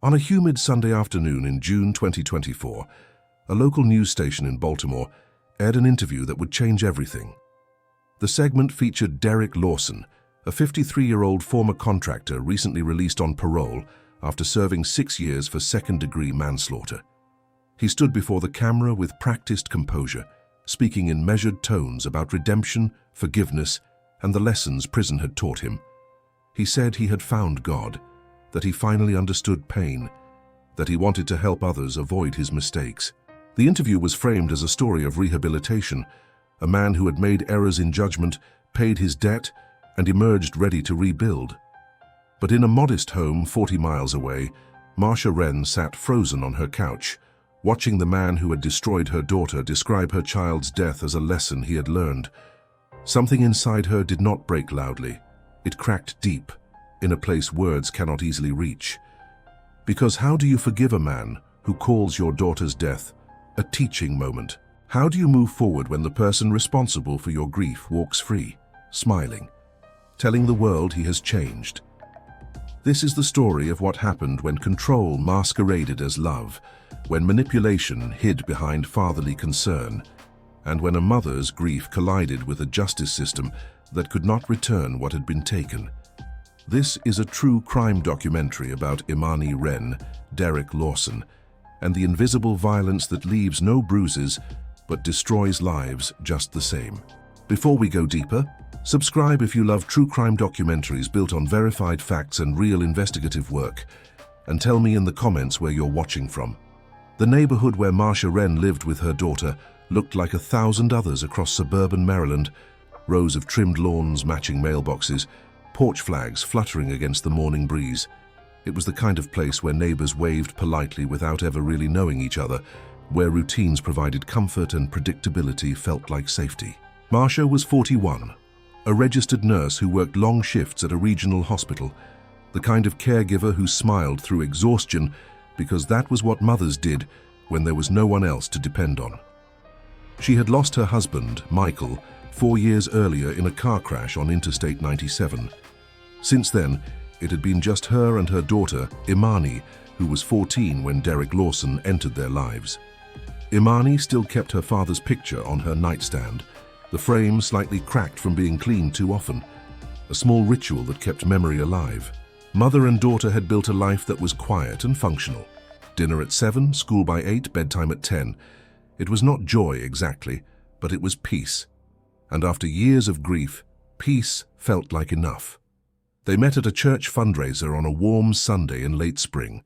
On a humid Sunday afternoon in June 2024, a local news station in Baltimore aired an interview that would change everything. The segment featured Derek Lawson, a 53-year-old former contractor recently released on parole after serving 6 years for second-degree manslaughter. He stood before the camera with practiced composure, speaking in measured tones about redemption, forgiveness, and the lessons prison had taught him. He said he had found God, that he finally understood pain, that he wanted to help others avoid his mistakes. The interview was framed as a story of rehabilitation, a man who had made errors in judgment, paid his debt, and emerged ready to rebuild. But in a modest home 40 miles away, Marcia Wren sat frozen on her couch, watching the man who had destroyed her daughter describe her child's death as a lesson he had learned. Something inside her did not break loudly. It cracked deep, in a place words cannot easily reach. Because how do you forgive a man who calls your daughter's death a teaching moment? How do you move forward when the person responsible for your grief walks free, smiling, telling the world he has changed? This is the story of what happened when control masqueraded as love, when manipulation hid behind fatherly concern, and when a mother's grief collided with a justice system that could not return what had been taken. This is a true crime documentary about Imani Wren, Derek Lawson, and the invisible violence that leaves no bruises but destroys lives just the same. Before we go deeper, subscribe if you love true crime documentaries built on verified facts and real investigative work, and tell me in the comments where you're watching from. The neighborhood where Marcia Wren lived with her daughter looked like 1,000 others across suburban Maryland, rows of trimmed lawns matching mailboxes, porch flags fluttering against the morning breeze. It was the kind of place where neighbors waved politely without ever really knowing each other, where routines provided comfort and predictability felt like safety. Marcia was 41, a registered nurse who worked long shifts at a regional hospital, the kind of caregiver who smiled through exhaustion because that was what mothers did when there was no one else to depend on. She had lost her husband, Michael, 4 years earlier in a car crash on Interstate 97. Since then, it had been just her and her daughter, Imani, who was 14 when Derek Lawson entered their lives. Imani still kept her father's picture on her nightstand, the frame slightly cracked from being cleaned too often, a small ritual that kept memory alive. Mother and daughter had built a life that was quiet and functional. Dinner at 7, school by 8, bedtime at 10. It was not joy exactly, but it was peace. And after years of grief, peace felt like enough. They met at a church fundraiser on a warm Sunday in late spring.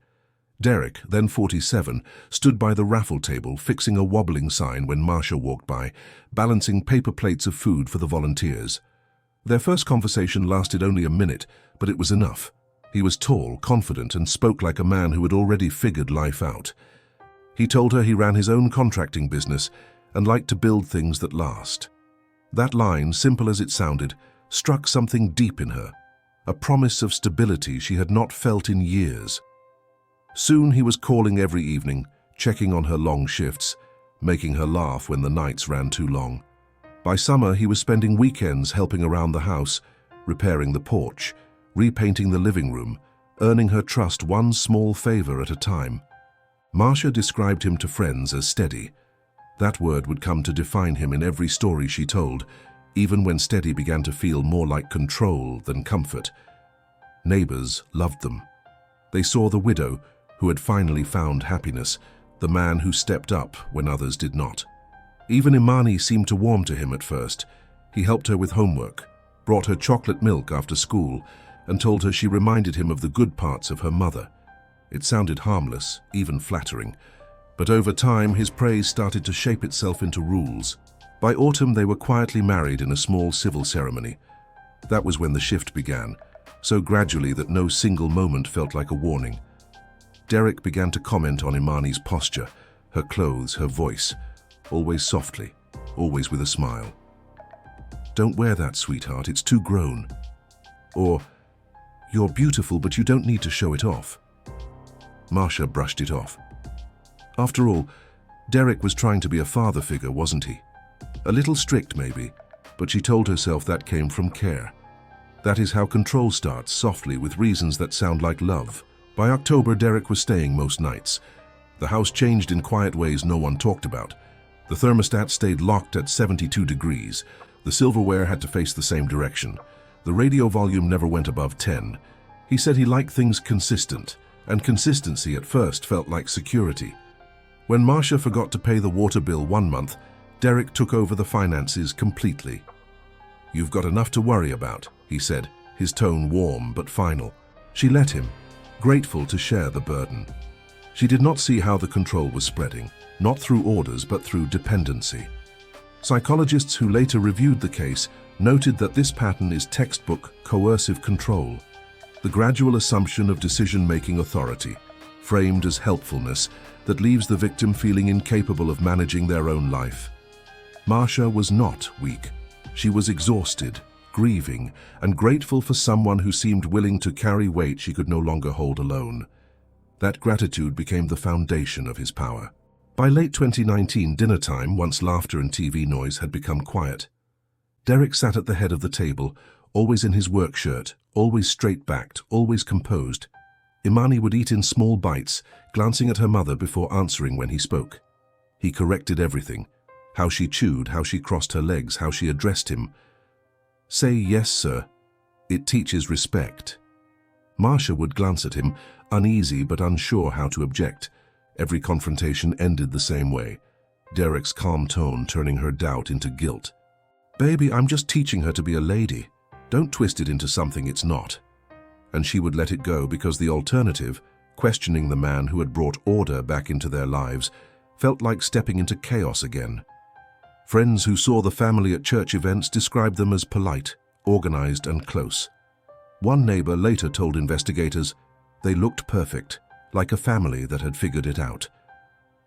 Derek, then 47, stood by the raffle table fixing a wobbling sign when Marcia walked by, balancing paper plates of food for the volunteers. Their first conversation lasted only a minute, but it was enough. He was tall, confident, and spoke like a man who had already figured life out. He told her he ran his own contracting business and liked to build things that last. That line, simple as it sounded, struck something deep in her, a promise of stability she had not felt in years. Soon he was calling every evening, checking on her long shifts, making her laugh when the nights ran too long. By summer, he was spending weekends helping around the house, repairing the porch, repainting the living room, earning her trust one small favor at a time. Marcia described him to friends as steady. That word would come to define him in every story she told, even when steady began to feel more like control than comfort. Neighbors loved them. They saw the widow who had finally found happiness, the man who stepped up when others did not. Even Imani seemed to warm to him at first. He helped her with homework, brought her chocolate milk after school, and told her she reminded him of the good parts of her mother. It sounded harmless, even flattering, but over time his praise started to shape itself into rules. By autumn they were quietly married in a small civil ceremony. That was when the shift began, so gradually that no single moment felt like a warning. Derek began to comment on Imani's posture, her clothes, her voice, always softly, always with a smile. "Don't wear that, sweetheart, it's too grown." Or, "You're beautiful, but you don't need to show it off." Marcia brushed it off. After all, Derek was trying to be a father figure, wasn't he? A little strict, maybe, but she told herself that came from care. That is how control starts, softly, with reasons that sound like love. By October, Derek was staying most nights. The house changed in quiet ways no one talked about. The thermostat stayed locked at 72 degrees. The silverware had to face the same direction. The radio volume never went above 10. He said he liked things consistent, and consistency at first felt like security. When Marcia forgot to pay the water bill one month, Derek took over the finances completely. "You've got enough to worry about," he said, his tone warm but final. She let him, grateful to share the burden. She did not see how the control was spreading, not through orders but through dependency. Psychologists who later reviewed the case noted that this pattern is textbook coercive control, the gradual assumption of decision-making authority, framed as helpfulness, that leaves the victim feeling incapable of managing their own life. Marcia was not weak. She was exhausted, grieving, and grateful for someone who seemed willing to carry weight she could no longer hold alone. That gratitude became the foundation of his power. By late 2019 dinner time, once laughter and TV noise had become quiet, Derek sat at the head of the table, always in his work shirt, always straight-backed, always composed. Imani would eat in small bites, glancing at her mother before answering when he spoke. He corrected everything: how she chewed, how she crossed her legs, how she addressed him. "Say yes, sir. It teaches respect." Marcia would glance at him, uneasy but unsure how to object. Every confrontation ended the same way, Derek's calm tone turning her doubt into guilt. "Baby, I'm just teaching her to be a lady. Don't twist it into something it's not." And she would let it go because the alternative, questioning the man who had brought order back into their lives, felt like stepping into chaos again. Friends who saw the family at church events described them as polite, organized, and close. One neighbor later told investigators they looked perfect, like a family that had figured it out.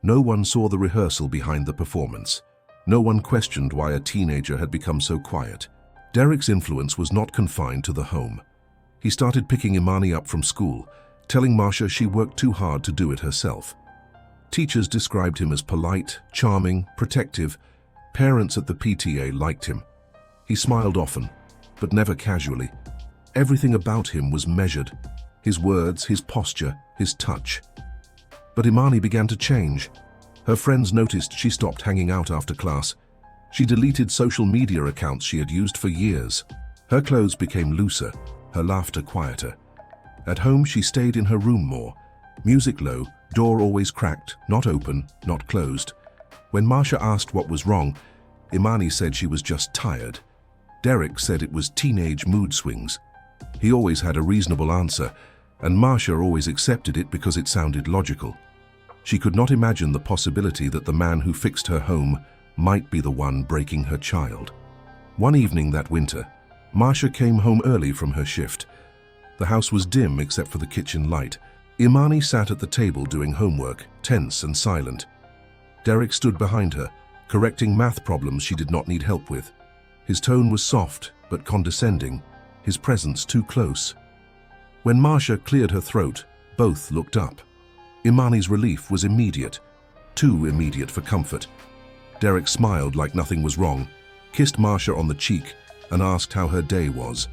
No one saw the rehearsal behind the performance. No one questioned why a teenager had become so quiet. Derek's influence was not confined to the home. He started picking Imani up from school, telling Marcia she worked too hard to do it herself. Teachers described him as polite, charming, protective. Parents at the PTA liked him. He smiled often, but never casually. Everything about him was measured: his words, his posture, his touch. But Imani began to change. Her friends noticed she stopped hanging out after class. She deleted social media accounts she had used for years. Her clothes became looser, her laughter quieter. At home, she stayed in her room more. Music low, door always cracked, not open, not closed. When Marcia asked what was wrong, Imani said she was just tired. Derek said it was teenage mood swings. He always had a reasonable answer, and Marcia always accepted it because it sounded logical. She could not imagine the possibility that the man who fixed her home might be the one breaking her child. One evening that winter, Marcia came home early from her shift. The house was dim except for the kitchen light. Imani sat at the table doing homework, tense and silent. Derek stood behind her, correcting math problems she did not need help with. His tone was soft but condescending, his presence too close. When Marcia cleared her throat, both looked up. Imani's relief was immediate, too immediate for comfort. Derek smiled like nothing was wrong, kissed Marcia on the cheek, and asked how her day was.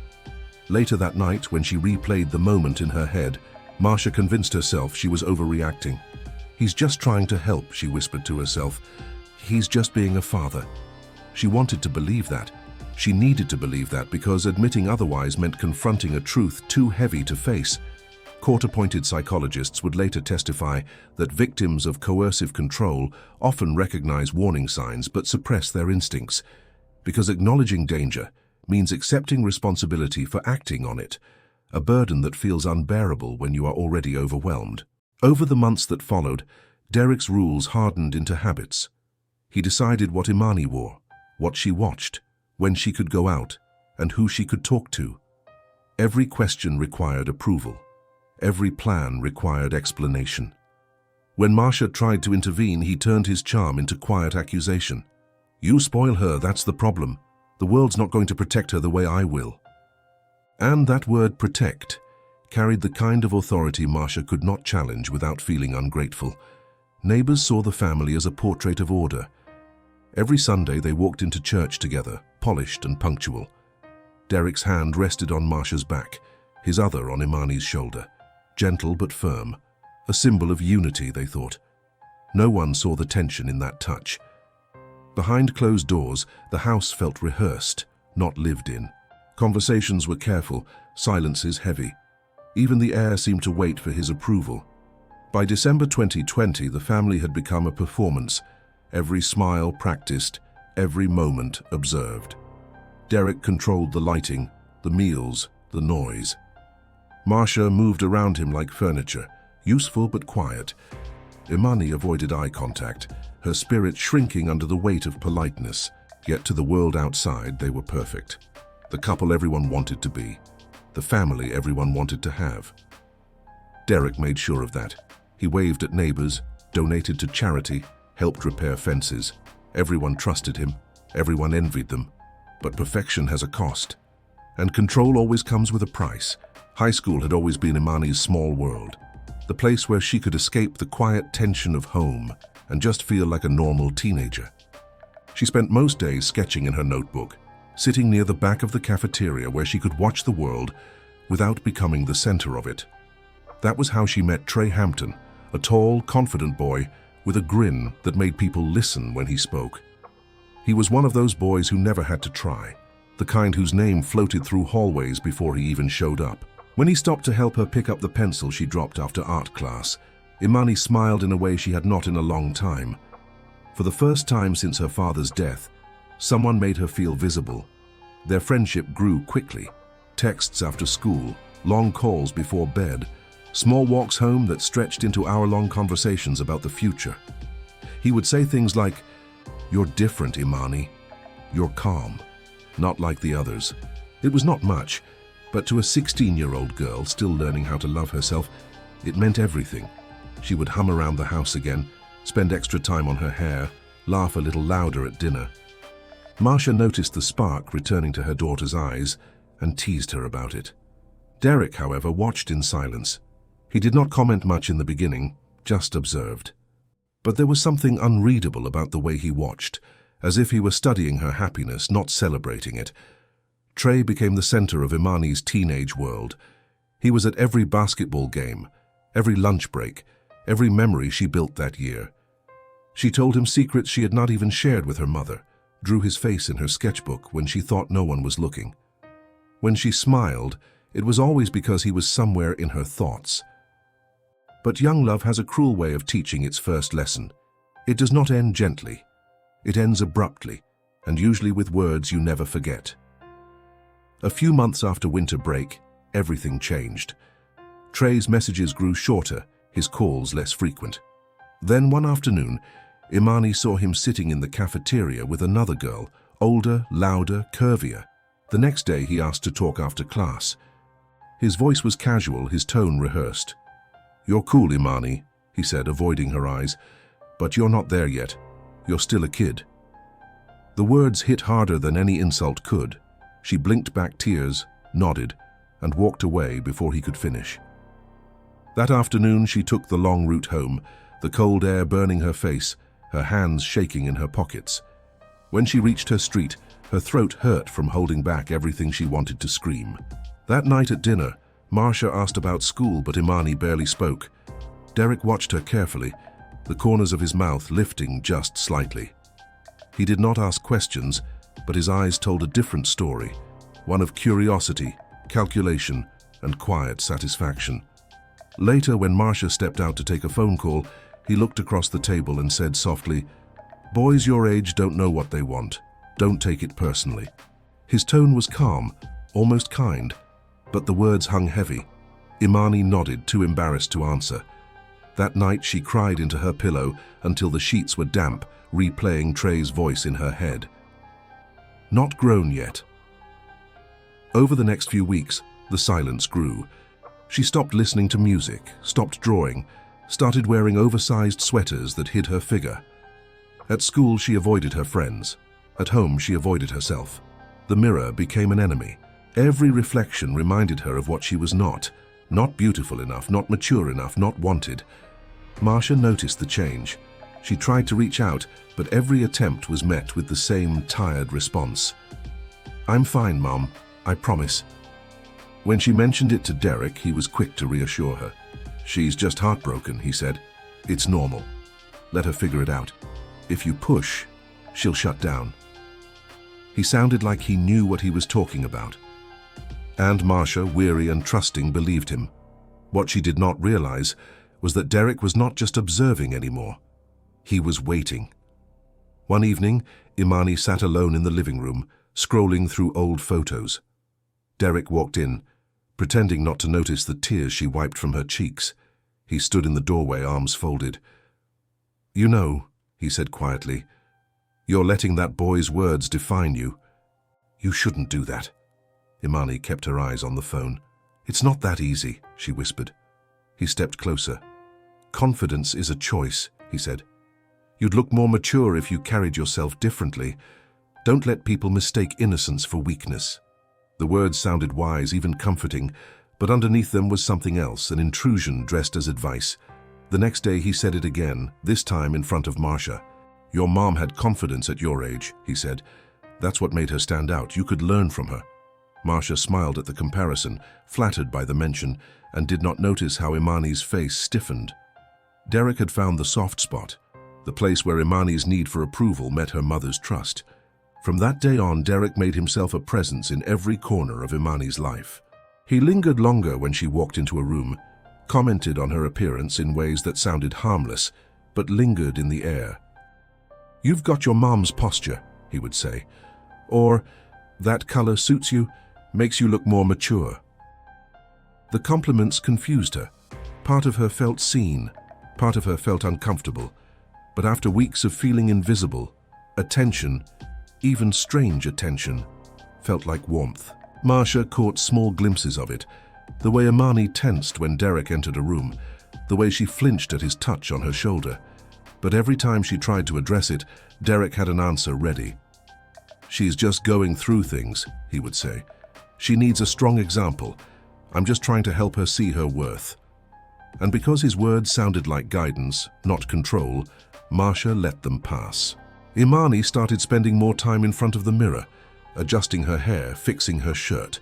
Later that night, when she replayed the moment in her head, Marcia convinced herself she was overreacting. "He's just trying to help," she whispered to herself. "He's just being a father." She wanted to believe that. She needed to believe that because admitting otherwise meant confronting a truth too heavy to face. Court-appointed psychologists would later testify that victims of coercive control often recognize warning signs but suppress their instincts, because acknowledging danger means accepting responsibility for acting on it, a burden that feels unbearable when you are already overwhelmed. Over the months that followed, Derek's rules hardened into habits. He decided what Imani wore, what she watched, when she could go out, and who she could talk to. Every question required approval. Every plan required explanation. When Marcia tried to intervene, he turned his charm into quiet accusation. "You spoil her, that's the problem. The world's not going to protect her the way I will." And that word, protect, carried the kind of authority Marcia could not challenge without feeling ungrateful. Neighbors saw the family as a portrait of order. Every Sunday they walked into church together, polished and punctual. Derek's hand rested on Marcia's back, his other on Imani's shoulder. gentle but firm, a symbol of unity, they thought. No one saw the tension in that touch. Behind closed doors, the house felt rehearsed, not lived in. Conversations were careful, silences heavy. Even the air seemed to wait for his approval. By December 2020, the family had become a performance, every smile practiced, every moment observed. Derek controlled the lighting, the meals, the noise. Marcia moved around him like furniture, useful but quiet. Imani avoided eye contact, her spirit shrinking under the weight of politeness, yet to the world outside they were perfect. The couple everyone wanted to be, the family everyone wanted to have. Derek made sure of that. He waved at neighbors, donated to charity, helped repair fences. Everyone trusted him, everyone envied them. But perfection has a cost, and control always comes with a price. High school had always been Imani's small world, the place where she could escape the quiet tension of home and just feel like a normal teenager. She spent most days sketching in her notebook, sitting near the back of the cafeteria where she could watch the world without becoming the center of it. That was how she met Trey Hampton, a tall, confident boy with a grin that made people listen when he spoke. He was one of those boys who never had to try, the kind whose name floated through hallways before he even showed up. When he stopped to help her pick up the pencil she dropped after art class, Imani smiled in a way she had not in a long time. For the first time since her father's death, someone made her feel visible. Their friendship grew quickly. Texts after school, long calls before bed, small walks home that stretched into hour-long conversations about the future. He would say things like, "You're different, Imani. You're calm, not like the others." It was not much, but to a 16-year-old girl still learning how to love herself, it meant everything. She would hum around the house again, spend extra time on her hair, laugh a little louder at dinner. Marcia noticed the spark returning to her daughter's eyes and teased her about it. Derek, however, watched in silence. He did not comment much in the beginning, just observed. But there was something unreadable about the way he watched, as if he were studying her happiness, not celebrating it. Trey became the center of Imani's teenage world. He was at every basketball game, every lunch break, every memory she built that year. She told him secrets she had not even shared with her mother, drew his face in her sketchbook when she thought no one was looking. When she smiled, it was always because he was somewhere in her thoughts. But young love has a cruel way of teaching its first lesson. It does not end gently. It ends abruptly, and usually with words you never forget. A few months after winter break, everything changed. Trey's messages grew shorter, his calls less frequent. Then one afternoon, Imani saw him sitting in the cafeteria with another girl, older, louder, curvier. The next day he asked to talk after class. His voice was casual, his tone rehearsed. "You're cool, Imani," he said, avoiding her eyes, "but you're not there yet. You're still a kid." The words hit harder than any insult could. She blinked back tears, nodded, and walked away before he could finish. That afternoon she took the long route home, the cold air burning her face, her hands shaking in her pockets. When she reached her street, her throat hurt from holding back everything she wanted to scream. That night at dinner, Marcia asked about school, but Imani barely spoke. Derek watched her carefully, the corners of his mouth lifting just slightly. He did not ask questions, but his eyes told a different story, one of curiosity, calculation, and quiet satisfaction. Later, when Marcia stepped out to take a phone call, he looked across the table and said softly, "Boys your age don't know what they want. Don't take it personally." His tone was calm, almost kind, but the words hung heavy. Imani nodded, too embarrassed to answer. That night she cried into her pillow until the sheets were damp, replaying Trey's voice in her head. Not grown yet. Over the next few weeks, the silence grew. She stopped listening to music, stopped drawing, started wearing oversized sweaters that hid her figure. At school, she avoided her friends. At home, she avoided herself. The mirror became an enemy. Every reflection reminded her of what she was not beautiful enough, not mature enough, not wanted. Marcia noticed the change. She tried to reach out, but every attempt was met with the same tired response. "I'm fine, Mom. I promise." When she mentioned it to Derek, he was quick to reassure her. "She's just heartbroken," he said. "It's normal. Let her figure it out. If you push, she'll shut down." He sounded like he knew what he was talking about. And Marcia, weary and trusting, believed him. What she did not realize was that Derek was not just observing anymore. He was waiting. One evening, Imani sat alone in the living room, scrolling through old photos. Derek walked in, pretending not to notice the tears she wiped from her cheeks. He stood in the doorway, arms folded. "You know," he said quietly, "you're letting that boy's words define you. You shouldn't do that." Imani kept her eyes on the phone. "It's not that easy," she whispered. He stepped closer. "Confidence is a choice," he said. "You'd look more mature if you carried yourself differently. Don't let people mistake innocence for weakness." The words sounded wise, even comforting, but underneath them was something else, an intrusion dressed as advice. The next day he said it again, this time in front of Marcia. "Your mom had confidence at your age," he said. "That's what made her stand out. You could learn from her." Marcia smiled at the comparison, flattered by the mention, and did not notice how Imani's face stiffened. Derek had found the soft spot, the place where Imani's need for approval met her mother's trust. From that day on, Derek made himself a presence in every corner of Imani's life. He lingered longer when she walked into a room, commented on her appearance in ways that sounded harmless, but lingered in the air. "You've got your mom's posture," he would say. Or, "That color suits you, makes you look more mature." The compliments confused her. Part of her felt seen, part of her felt uncomfortable. But after weeks of feeling invisible, attention, even strange attention, felt like warmth. Marcia caught small glimpses of it, the way Imani tensed when Derek entered a room, the way she flinched at his touch on her shoulder. But every time she tried to address it, Derek had an answer ready. "She's just going through things," he would say. "She needs a strong example. I'm just trying to help her see her worth." And because his words sounded like guidance, not control, Marcia let them pass. Imani started spending more time in front of the mirror, adjusting her hair, fixing her shirt,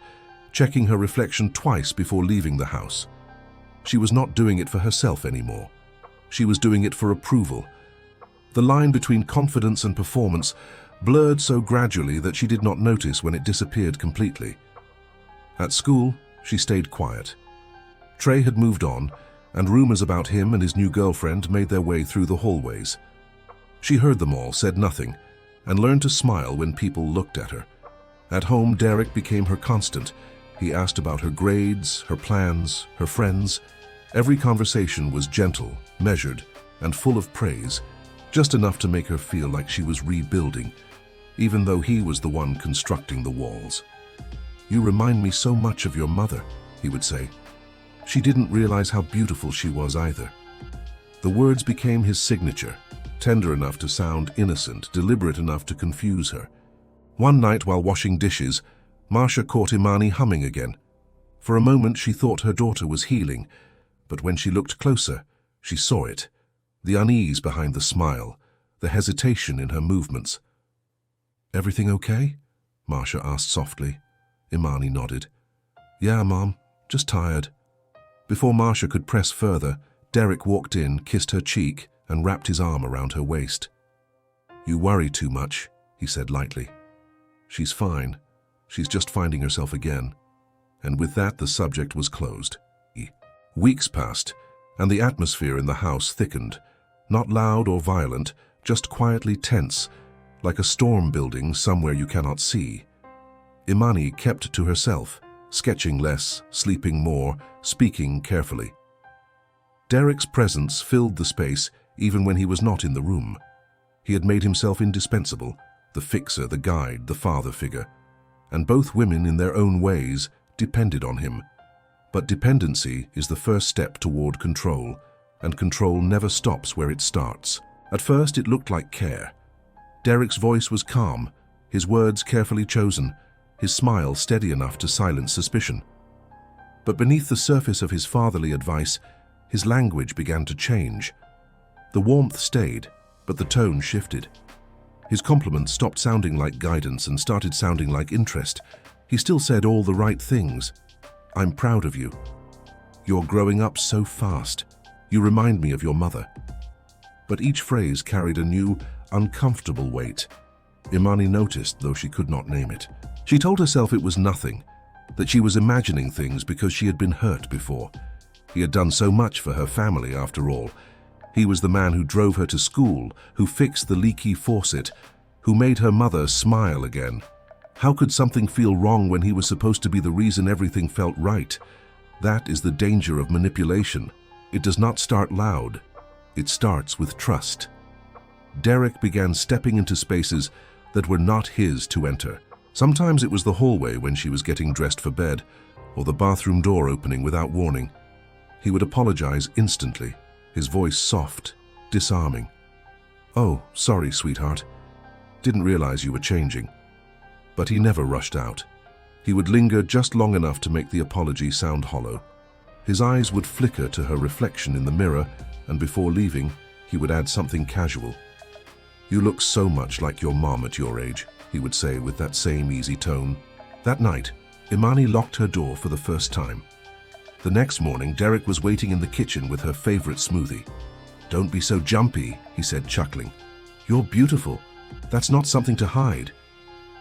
checking her reflection twice before leaving the house. She was not doing it for herself anymore. She was doing it for approval. The line between confidence and performance blurred so gradually that she did not notice when it disappeared completely. At school, she stayed quiet. Trey had moved on, and rumors about him and his new girlfriend made their way through the hallways. She heard them all, said nothing, and learned to smile when people looked at her. At home, Derek became her constant. He asked about her grades, her plans, her friends. Every conversation was gentle, measured, and full of praise, just enough to make her feel like she was rebuilding, even though he was the one constructing the walls. "You remind me so much of your mother," he would say. She didn't realize how beautiful she was either. The words became his signature, tender enough to sound innocent, deliberate enough to confuse her. One night while washing dishes, Marcia caught Imani humming again. For a moment she thought her daughter was healing, but when she looked closer, she saw it. The unease behind the smile, the hesitation in her movements. "Everything okay?" Marcia asked softly. Imani nodded. "Yeah, Mom, just tired." Before Marcia could press further, Derek walked in, kissed her cheek, and wrapped his arm around her waist. "You worry too much," he said lightly. "She's fine. She's just finding herself again." And with that, the subject was closed. Weeks passed, and the atmosphere in the house thickened. Not loud or violent, just quietly tense, like a storm building somewhere you cannot see. Imani kept to herself, sketching less, sleeping more, speaking carefully. Derek's presence filled the space even when he was not in the room. He had made himself indispensable, the fixer, the guide, the father figure. And both women, in their own ways, depended on him. But dependency is the first step toward control, and control never stops where it starts. At first, it looked like care. Derek's voice was calm, his words carefully chosen, his smile steady enough to silence suspicion. But beneath the surface of his fatherly advice, his language began to change. The warmth stayed, but the tone shifted. His compliments stopped sounding like guidance and started sounding like interest. He still said all the right things. "I'm proud of you. "You're growing up so fast. You remind me of your mother." But each phrase carried a new, uncomfortable weight. Imani noticed, though she could not name it. She told herself it was nothing, that she was imagining things because she had been hurt before. He had done so much for her family, after all. He was the man who drove her to school, who fixed the leaky faucet, who made her mother smile again. How could something feel wrong when he was supposed to be the reason everything felt right? That is the danger of manipulation. It does not start loud. It starts with trust. Derek began stepping into spaces that were not his to enter. Sometimes it was the hallway when she was getting dressed for bed, or the bathroom door opening without warning. He would apologize instantly, his voice soft, disarming. "Oh, sorry, sweetheart. Didn't realize you were changing." But he never rushed out. He would linger just long enough to make the apology sound hollow. His eyes would flicker to her reflection in the mirror, and before leaving, he would add something casual. "You look so much like your mom at your age," he would say with that same easy tone. That night, Imani locked her door for the first time. The next morning, Derek was waiting in the kitchen with her favorite smoothie. "Don't be so jumpy," he said, chuckling. "You're beautiful. That's not something to hide."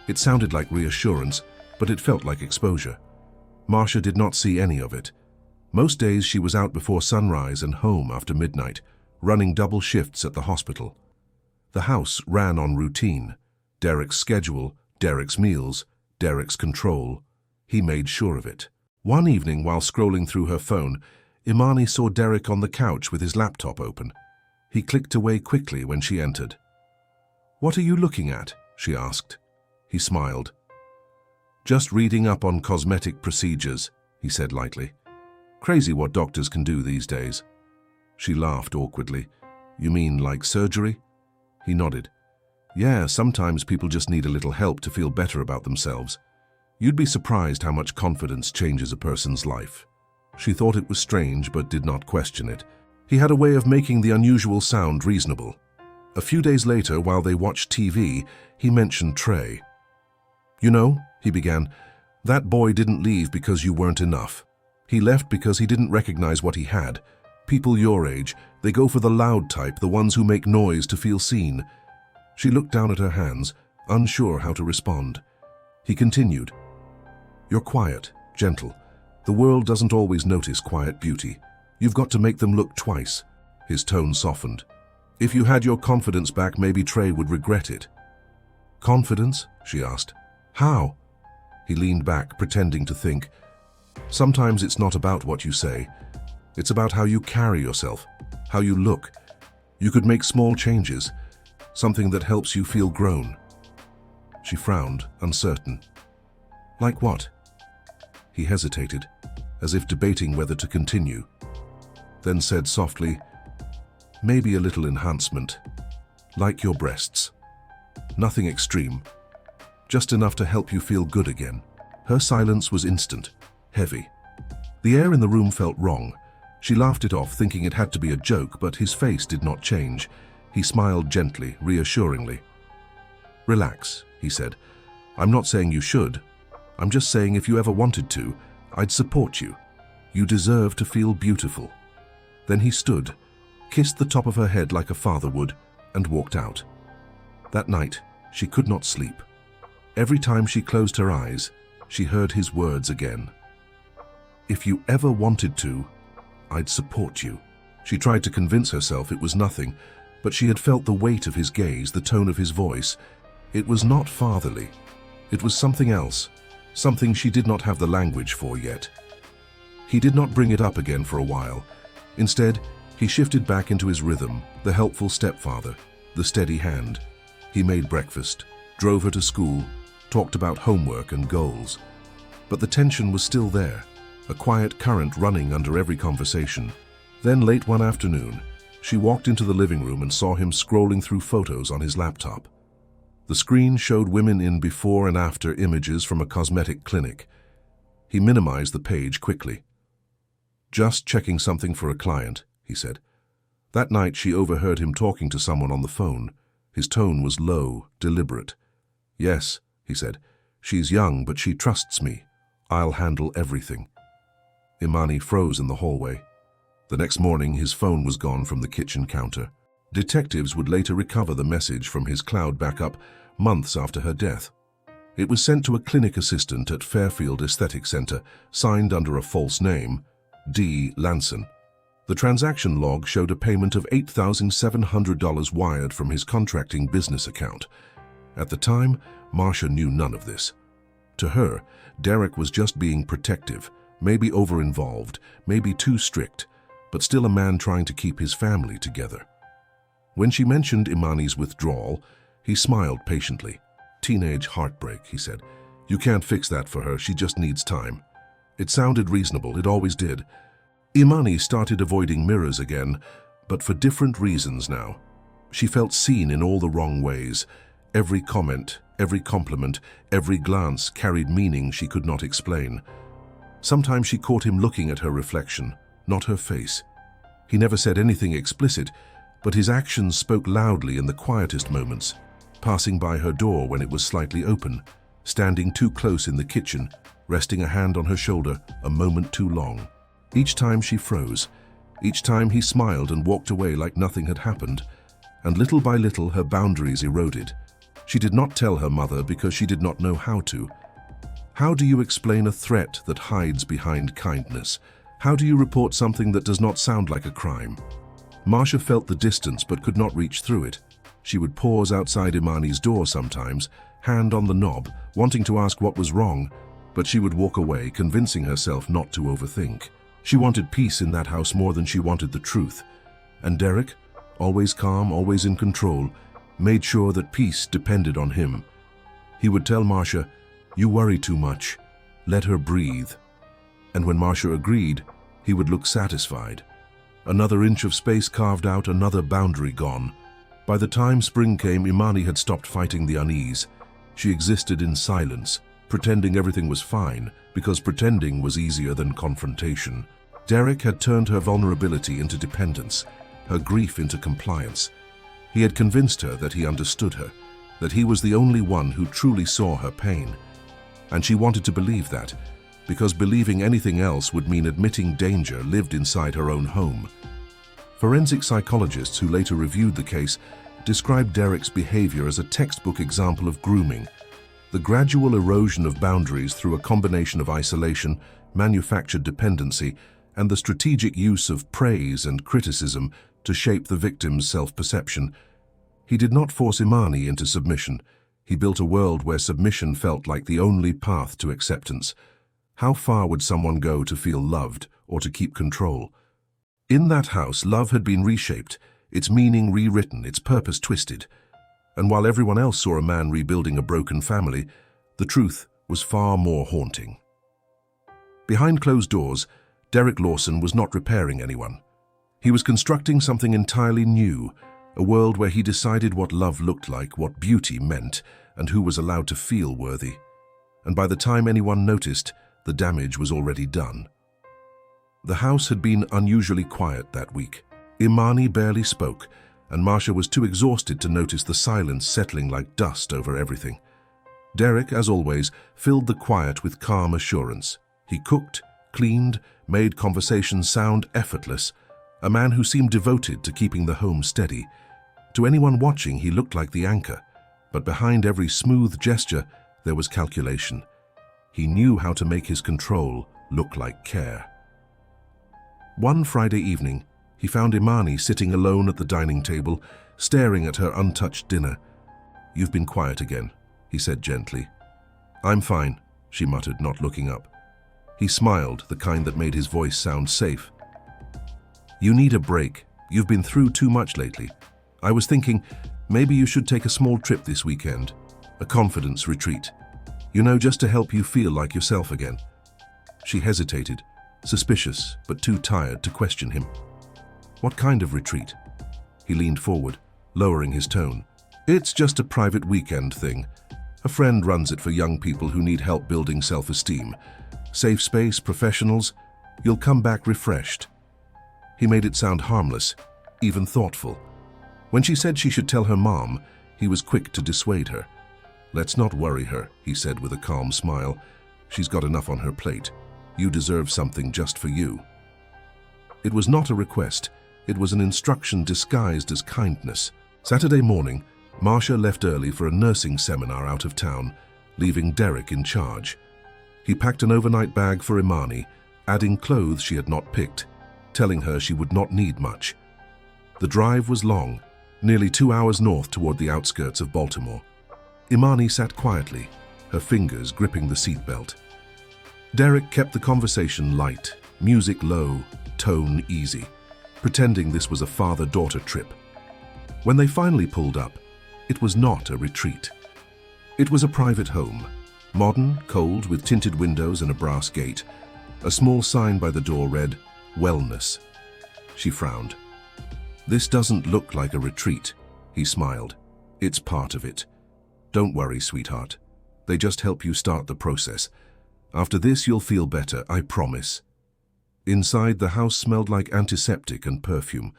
It sounded like reassurance, but it felt like exposure. Marcia did not see any of it. Most days she was out before sunrise and home after midnight, running double shifts at the hospital. The house ran on routine. Derek's schedule, Derek's meals, Derek's control. He made sure of it. One evening, while scrolling through her phone, Imani saw Derek on the couch with his laptop open. He clicked away quickly when she entered. "What are you looking at?" she asked. He smiled. "Just reading up on cosmetic procedures," he said lightly. "Crazy what doctors can do these days." She laughed awkwardly. "You mean like surgery?" He nodded. "Yeah, sometimes people just need a little help to feel better about themselves. You'd be surprised how much confidence changes a person's life." She thought it was strange, but did not question it. He had a way of making the unusual sound reasonable. A few days later, while they watched TV, he mentioned Trey. "You know," he began, "that boy didn't leave because you weren't enough. He left because he didn't recognize what he had. People your age, they go for the loud type, the ones who make noise to feel seen." She looked down at her hands, unsure how to respond. He continued, "You're quiet, gentle. The world doesn't always notice quiet beauty. You've got to make them look twice." His tone softened. "If you had your confidence back, maybe Trey would regret it." "Confidence?" she asked. "How?" He leaned back, pretending to think. "Sometimes it's not about what you say. It's about how you carry yourself, how you look. You could make small changes, something that helps you feel grown." She frowned, uncertain. "Like what?" He hesitated, as if debating whether to continue, then said softly, "Maybe a little enhancement, like your breasts. Nothing extreme, just enough to help you feel good again." Her silence was instant, heavy. The air in the room felt wrong. She laughed it off, thinking it had to be a joke, but his face did not change. He smiled gently, reassuringly. "Relax," he said. "I'm not saying you should. I'm just saying if you ever wanted to, I'd support you. You deserve to feel beautiful." Then he stood, kissed the top of her head like a father would, and walked out. That night, she could not sleep. Every time she closed her eyes, she heard his words again. "If you ever wanted to, I'd support you." She tried to convince herself it was nothing, but she had felt the weight of his gaze, the tone of his voice. It was not fatherly. It was something else, something she did not have the language for yet. He did not bring it up again for a while. Instead, he shifted back into his rhythm, the helpful stepfather, the steady hand. He made breakfast, drove her to school, talked about homework and goals. But the tension was still there, a quiet current running under every conversation. Then late one afternoon, she walked into the living room and saw him scrolling through photos on his laptop. The screen showed women in before and after images from a cosmetic clinic. He minimized the page quickly. "Just checking something for a client," he said. That night she overheard him talking to someone on the phone. His tone was low, deliberate. "Yes," he said. "She's young, but she trusts me. I'll handle everything." Imani froze in the hallway. The next morning, his phone was gone from the kitchen counter. Detectives would later recover the message from his cloud backup months after her death. It was sent to a clinic assistant at Fairfield Aesthetic Center, signed under a false name, D. Lanson. The transaction log showed a payment of $8,700 wired from his contracting business account. At the time, Marcia knew none of this. To her, Derek was just being protective, maybe over-involved, maybe too strict, but still a man trying to keep his family together. When she mentioned Imani's withdrawal, he smiled patiently. "Teenage heartbreak," he said. "You can't fix that for her, she just needs time." It sounded reasonable, it always did. Imani started avoiding mirrors again, but for different reasons now. She felt seen in all the wrong ways. Every comment, every compliment, every glance carried meaning she could not explain. Sometimes she caught him looking at her reflection, not her face. He never said anything explicit, but his actions spoke loudly in the quietest moments, passing by her door when it was slightly open, standing too close in the kitchen, resting a hand on her shoulder a moment too long. Each time she froze, each time he smiled and walked away like nothing had happened, and little by little her boundaries eroded. She did not tell her mother because she did not know how to. How do you explain a threat that hides behind kindness? How do you report something that does not sound like a crime? Marcia felt the distance but could not reach through it. She would pause outside Imani's door sometimes, hand on the knob, wanting to ask what was wrong, but she would walk away, convincing herself not to overthink. She wanted peace in that house more than she wanted the truth. And Derek, always calm, always in control, made sure that peace depended on him. He would tell Marcia, "You worry too much. Let her breathe." And when Marcia agreed, he would look satisfied. Another inch of space carved out, another boundary gone. By the time spring came, Imani had stopped fighting the unease. She existed in silence, pretending everything was fine, because pretending was easier than confrontation. Derek had turned her vulnerability into dependence, her grief into compliance. He had convinced her that he understood her, that he was the only one who truly saw her pain. And she wanted to believe that, because believing anything else would mean admitting danger lived inside her own home. Forensic psychologists who later reviewed the case described Derek's behavior as a textbook example of grooming, the gradual erosion of boundaries through a combination of isolation, manufactured dependency, and the strategic use of praise and criticism to shape the victim's self-perception. He did not force Imani into submission. He built a world where submission felt like the only path to acceptance. How far would someone go to feel loved or to keep control? In that house, love had been reshaped, its meaning rewritten, its purpose twisted. And while everyone else saw a man rebuilding a broken family, the truth was far more haunting. Behind closed doors, Derek Lawson was not repairing anyone. He was constructing something entirely new, a world where he decided what love looked like, what beauty meant, and who was allowed to feel worthy. And by the time anyone noticed, the damage was already done. The house had been unusually quiet that week. Imani barely spoke, and Marcia was too exhausted to notice the silence settling like dust over everything. Derek, as always, filled the quiet with calm assurance. He cooked, cleaned, made conversation sound effortless, a man who seemed devoted to keeping the home steady. To anyone watching, he looked like the anchor, but behind every smooth gesture, there was calculation. He knew how to make his control look like care. One Friday evening, he found Imani sitting alone at the dining table, staring at her untouched dinner. "You've been quiet again," he said gently. "I'm fine," she muttered, not looking up. He smiled, the kind that made his voice sound safe. "You need a break. You've been through too much lately. I was thinking, maybe you should take a small trip this weekend, a confidence retreat. You know, just to help you feel like yourself again." She hesitated, suspicious but too tired to question him. "What kind of retreat?" He leaned forward, lowering his tone. "It's just a private weekend thing. A friend runs it for young people who need help building self-esteem. Safe space, professionals. You'll come back refreshed." He made it sound harmless, even thoughtful. When she said she should tell her mom, he was quick to dissuade her. "Let's not worry her," he said with a calm smile. "She's got enough on her plate." You deserve something just for you." It was not a request. It was an instruction disguised as kindness. Saturday morning, Marcia left early for a nursing seminar out of town, leaving Derek in charge. He packed an overnight bag for Imani, adding clothes she had not picked, telling her she would not need much. The drive was long, nearly 2 hours north toward the outskirts of Baltimore. Imani sat quietly, her fingers gripping the seatbelt. Derek kept the conversation light, music low, tone easy, pretending this was a father-daughter trip. When they finally pulled up, it was not a retreat. It was a private home, modern, cold, with tinted windows and a brass gate. A small sign by the door read, "Wellness." She frowned. "This doesn't look like a retreat," he smiled. "It's part of it. Don't worry, sweetheart. They just help you start the process. After this, you'll feel better, I promise." Inside, the house smelled like antiseptic and perfume.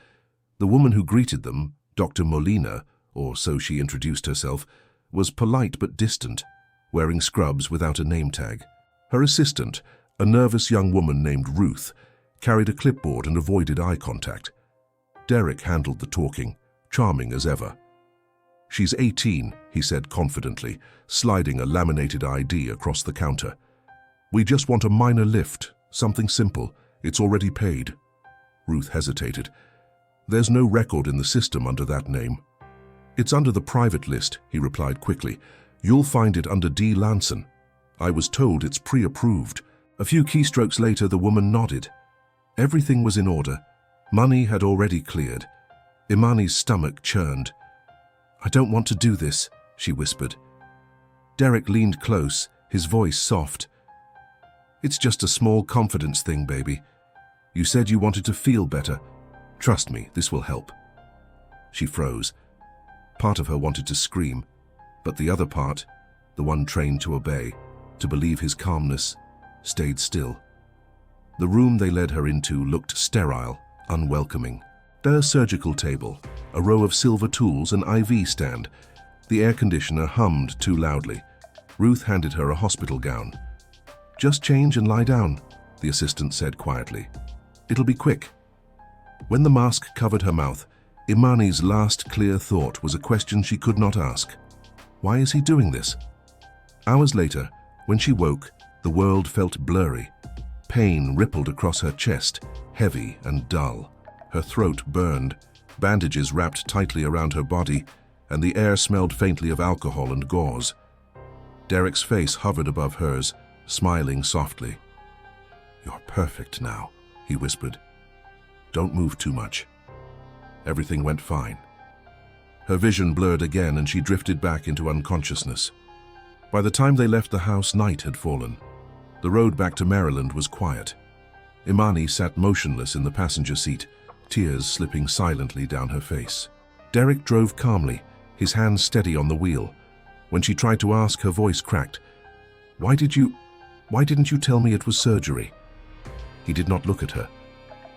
The woman who greeted them, Dr. Molina, or so she introduced herself, was polite but distant, wearing scrubs without a name tag. Her assistant, a nervous young woman named Ruth, carried a clipboard and avoided eye contact. Derek handled the talking, charming as ever. "She's 18, he said confidently, sliding a laminated ID across the counter. "We just want a minor lift, something simple. It's already paid." Ruth hesitated. "There's no record in the system under that name." "It's under the private list," he replied quickly. "You'll find it under D. Lanson. I was told it's pre-approved." A few keystrokes later, the woman nodded. Everything was in order. Money had already cleared. Imani's stomach churned. "I don't want to do this," she whispered. Derek leaned close, his voice soft. "It's just a small confidence thing, baby. You said you wanted to feel better. Trust me, this will help." She froze. Part of her wanted to scream, but the other part, the one trained to obey, to believe his calmness, stayed still. The room they led her into looked sterile, unwelcoming. A surgical table, a row of silver tools, an IV stand. The air conditioner hummed too loudly. Ruth handed her a hospital gown. "Just change and lie down," the assistant said quietly. "It'll be quick." When the mask covered her mouth, Imani's last clear thought was a question she could not ask. Why is he doing this? Hours later, when she woke, the world felt blurry. Pain rippled across her chest, heavy and dull. Her throat burned, bandages wrapped tightly around her body, and the air smelled faintly of alcohol and gauze. Derek's face hovered above hers, smiling softly. "You're perfect now," he whispered. "Don't move too much." Everything went fine. Her vision blurred again and she drifted back into unconsciousness. By the time they left the house, night had fallen. The road back to Maryland was quiet. Imani sat motionless in the passenger seat, tears slipping silently down her face. Derek drove calmly, his hands steady on the wheel. When she tried to ask, her voice cracked. Why didn't you tell me it was surgery?" He did not look at her.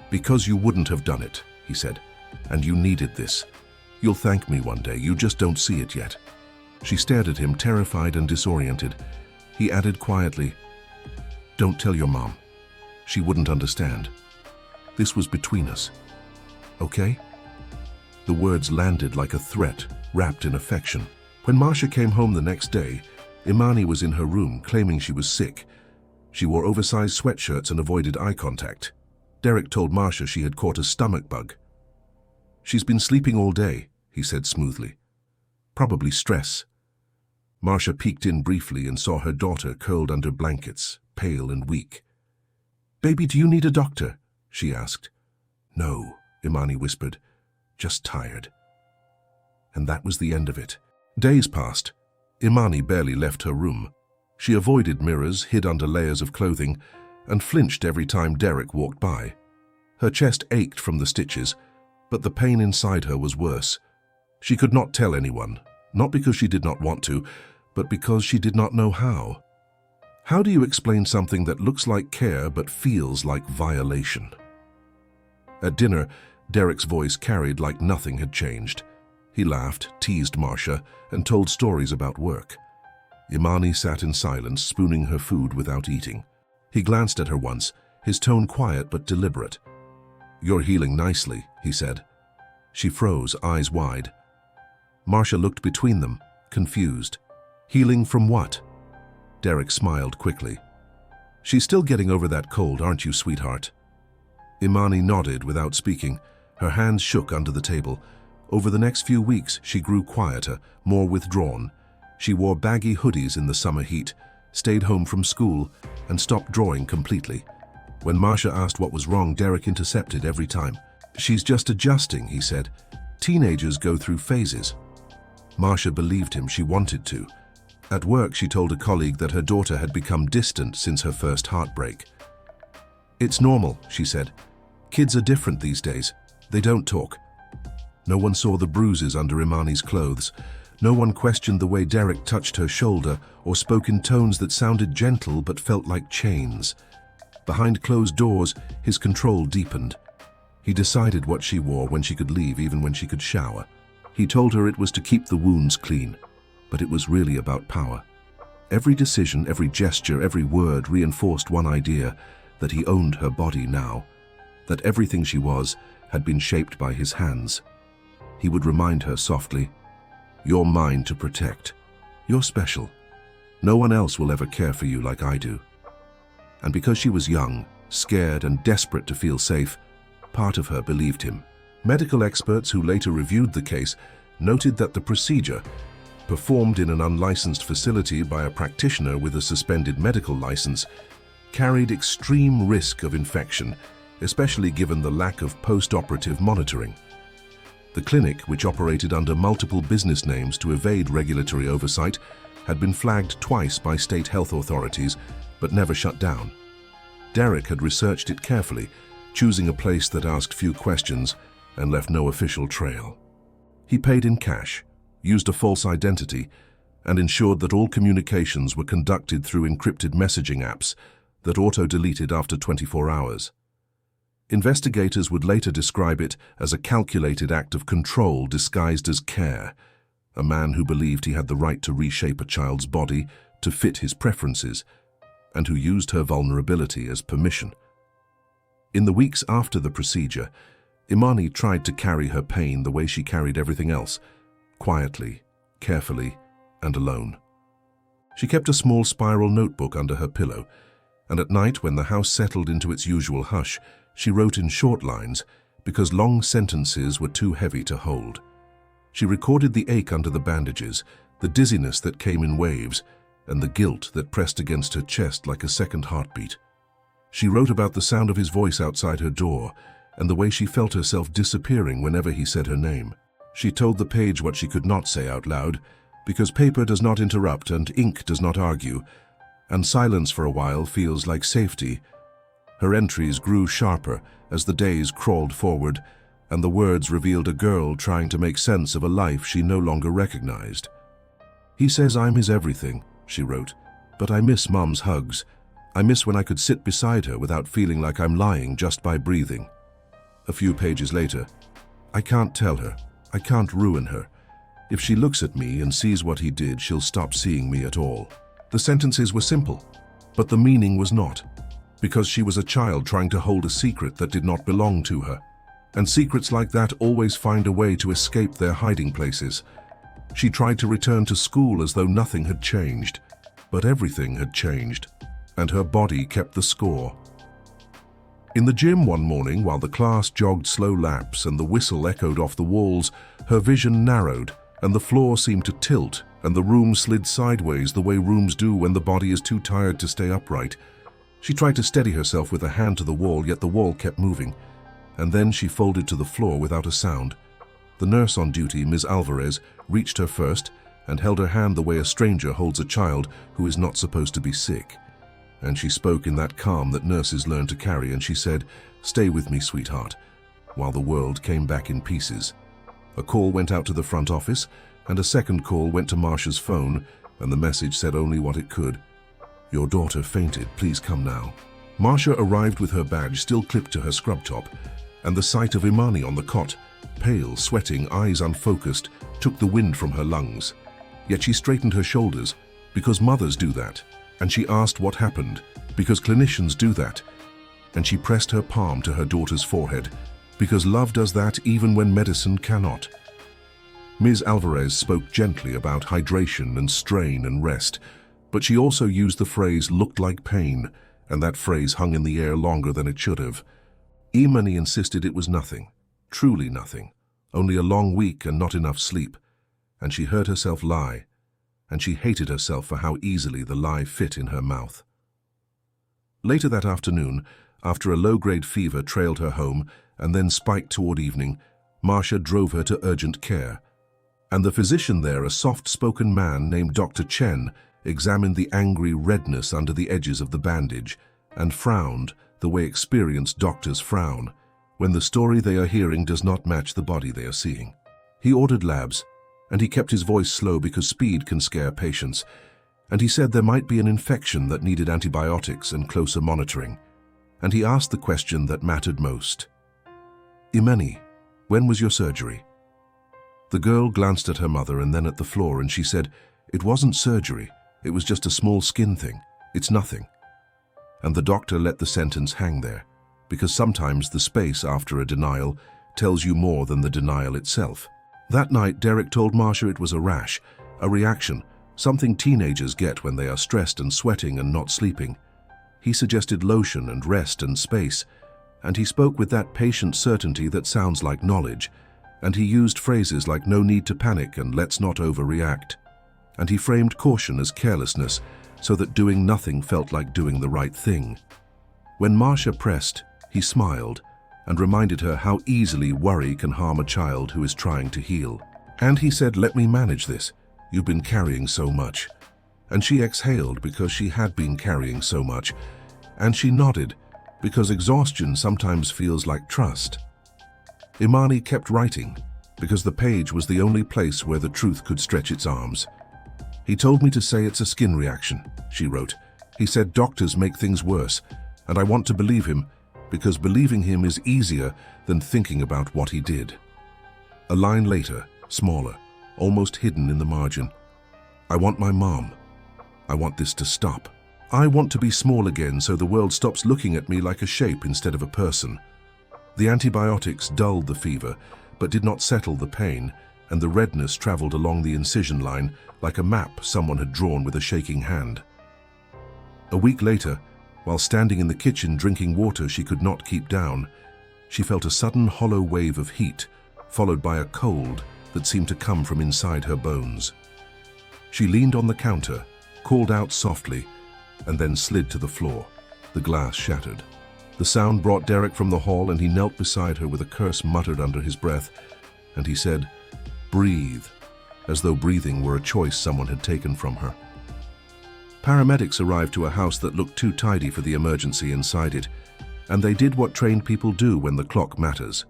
"Because you wouldn't have done it," he said, "and you needed this. You'll thank me one day, you just don't see it yet." She stared at him, terrified and disoriented. He added quietly, "Don't tell your mom. She wouldn't understand. This was between us. Okay?" The words landed like a threat, wrapped in affection. When Marcia came home the next day, Imani was in her room, claiming she was sick. She wore oversized sweatshirts and avoided eye contact. Derek told Marcia she had caught a stomach bug. "She's been sleeping all day," he said smoothly. "Probably stress." Marcia peeked in briefly and saw her daughter curled under blankets, pale and weak. "Baby, do you need a doctor?" she asked. "No," Imani whispered, "just tired." And that was the end of it. Days passed. Imani barely left her room. She avoided mirrors, hid under layers of clothing, and flinched every time Derek walked by. Her chest ached from the stitches, but the pain inside her was worse. She could not tell anyone, not because she did not want to, but because she did not know how. How do you explain something that looks like care but feels like violation? At dinner, Derek's voice carried like nothing had changed. He laughed, teased Marcia, and told stories about work. Imani sat in silence, spooning her food without eating. He glanced at her once, his tone quiet but deliberate. "You're healing nicely," he said. She froze, eyes wide. Marcia looked between them, confused. "Healing from what?" Derek smiled quickly. "She's still getting over that cold, aren't you, sweetheart?" Imani nodded without speaking. Her hands shook under the table. Over the next few weeks, she grew quieter, more withdrawn. She wore baggy hoodies in the summer heat, stayed home from school, and stopped drawing completely. When Marcia asked what was wrong, Derek intercepted every time. "She's just adjusting," he said. "Teenagers go through phases." Marcia believed him. She wanted to. At work, she told a colleague that her daughter had become distant since her first heartbreak. "It's normal," she said. "Kids are different these days. They don't talk." No one saw the bruises under Imani's clothes. No one questioned the way Derek touched her shoulder or spoke in tones that sounded gentle but felt like chains. Behind closed doors, his control deepened. He decided what she wore, when she could leave, even when she could shower. He told her it was to keep the wounds clean, but it was really about power. Every decision, every gesture, every word reinforced one idea, that he owned her body now, that everything she was had been shaped by his hands. He would remind her softly, "You're mine to protect. You're special. No one else will ever care for you like I do." And because she was young, scared, and desperate to feel safe, part of her believed him. Medical experts who later reviewed the case noted that the procedure, performed in an unlicensed facility by a practitioner with a suspended medical license, carried extreme risk of infection, especially given the lack of post-operative monitoring. The clinic, which operated under multiple business names to evade regulatory oversight, had been flagged twice by state health authorities, but never shut down. Derek had researched it carefully, choosing a place that asked few questions and left no official trail. He paid in cash, used a false identity, and ensured that all communications were conducted through encrypted messaging apps that auto-deleted after 24 hours. Investigators would later describe it as a calculated act of control disguised as care, a man who believed he had the right to reshape a child's body to fit his preferences, and who used her vulnerability as permission. In the weeks after the procedure, Imani tried to carry her pain the way she carried everything else, quietly, carefully, and alone. She kept a small spiral notebook under her pillow, and at night, when the house settled into its usual hush, she wrote in short lines because long sentences were too heavy to hold. She recorded the ache under the bandages, the dizziness that came in waves, and the guilt that pressed against her chest like a second heartbeat. She wrote about the sound of his voice outside her door and the way she felt herself disappearing whenever he said her name. She told the page what she could not say out loud, because paper does not interrupt and ink does not argue, and silence for a while feels like safety. Her entries grew sharper as the days crawled forward, and the words revealed a girl trying to make sense of a life she no longer recognized. "He says I'm his everything," she wrote, "but I miss Mom's hugs. I miss when I could sit beside her without feeling like I'm lying just by breathing." A few pages later, "I can't tell her. I can't ruin her. If she looks at me and sees what he did, she'll stop seeing me at all." The sentences were simple, but the meaning was not, because she was a child trying to hold a secret that did not belong to her. And secrets like that always find a way to escape their hiding places. She tried to return to school as though nothing had changed, but everything had changed, and her body kept the score. In the gym one morning, while the class jogged slow laps and the whistle echoed off the walls, her vision narrowed, and the floor seemed to tilt, and the room slid sideways the way rooms do when the body is too tired to stay upright. She tried to steady herself with a hand to the wall, yet the wall kept moving, and then she folded to the floor without a sound. The nurse on duty, Ms. Alvarez, reached her first and held her hand the way a stranger holds a child who is not supposed to be sick. And she spoke in that calm that nurses learn to carry, and she said, "Stay with me, sweetheart," while the world came back in pieces. A call went out to the front office, and a second call went to Marcia's phone, and the message said only what it could. "Your daughter fainted, please come now." Marcia arrived with her badge still clipped to her scrub top, and the sight of Imani on the cot, pale, sweating, eyes unfocused, took the wind from her lungs. Yet she straightened her shoulders, because mothers do that. And she asked what happened, because clinicians do that. And she pressed her palm to her daughter's forehead, because love does that even when medicine cannot. Ms. Alvarez spoke gently about hydration and strain and rest, but she also used the phrase "looked like pain," and that phrase hung in the air longer than it should have. Imani insisted it was nothing, truly nothing, only a long week and not enough sleep, and she heard herself lie, and she hated herself for how easily the lie fit in her mouth. Later that afternoon, after a low-grade fever trailed her home and then spiked toward evening, Marcia drove her to urgent care, and the physician there, a soft-spoken man named Dr. Chen, examined the angry redness under the edges of the bandage and frowned the way experienced doctors frown when the story they are hearing does not match the body they are seeing. He ordered labs, and he kept his voice slow because speed can scare patients, and he said there might be an infection that needed antibiotics and closer monitoring, and he asked the question that mattered most. "Imani, when was your surgery?" The girl glanced at her mother and then at the floor, and she said, "It wasn't surgery, it was just a small skin thing. It's nothing." And the doctor let the sentence hang there, because sometimes the space after a denial tells you more than the denial itself. That night, Derek told Marcia it was a rash, a reaction, something teenagers get when they are stressed and sweating and not sleeping. He suggested lotion and rest and space, and he spoke with that patient certainty that sounds like knowledge, and he used phrases like "no need to panic" and "let's not overreact." And he framed caution as carelessness, so that doing nothing felt like doing the right thing. When Marcia pressed, he smiled and reminded her how easily worry can harm a child who is trying to heal. And he said, "Let me manage this. You've been carrying so much." And she exhaled because she had been carrying so much, and she nodded because exhaustion sometimes feels like trust. Imani kept writing because the page was the only place where the truth could stretch its arms. "He told me to say it's a skin reaction," she wrote. "He said doctors make things worse, and I want to believe him because believing him is easier than thinking about what he did." A line later, smaller, almost hidden in the margin. "I want my mom. I want this to stop. I want to be small again so the world stops looking at me like a shape instead of a person." The antibiotics dulled the fever, but did not settle the pain, and the redness traveled along the incision line like a map someone had drawn with a shaking hand. A week later, while standing in the kitchen drinking water she could not keep down, she felt a sudden hollow wave of heat, followed by a cold that seemed to come from inside her bones. She leaned on the counter, called out softly, and then slid to the floor. The glass shattered. The sound brought Derek from the hall, and he knelt beside her with a curse muttered under his breath, and he said, "Breathe," as though breathing were a choice someone had taken from her. Paramedics arrived to a house that looked too tidy for the emergency inside it, and they did what trained people do when the clock matters.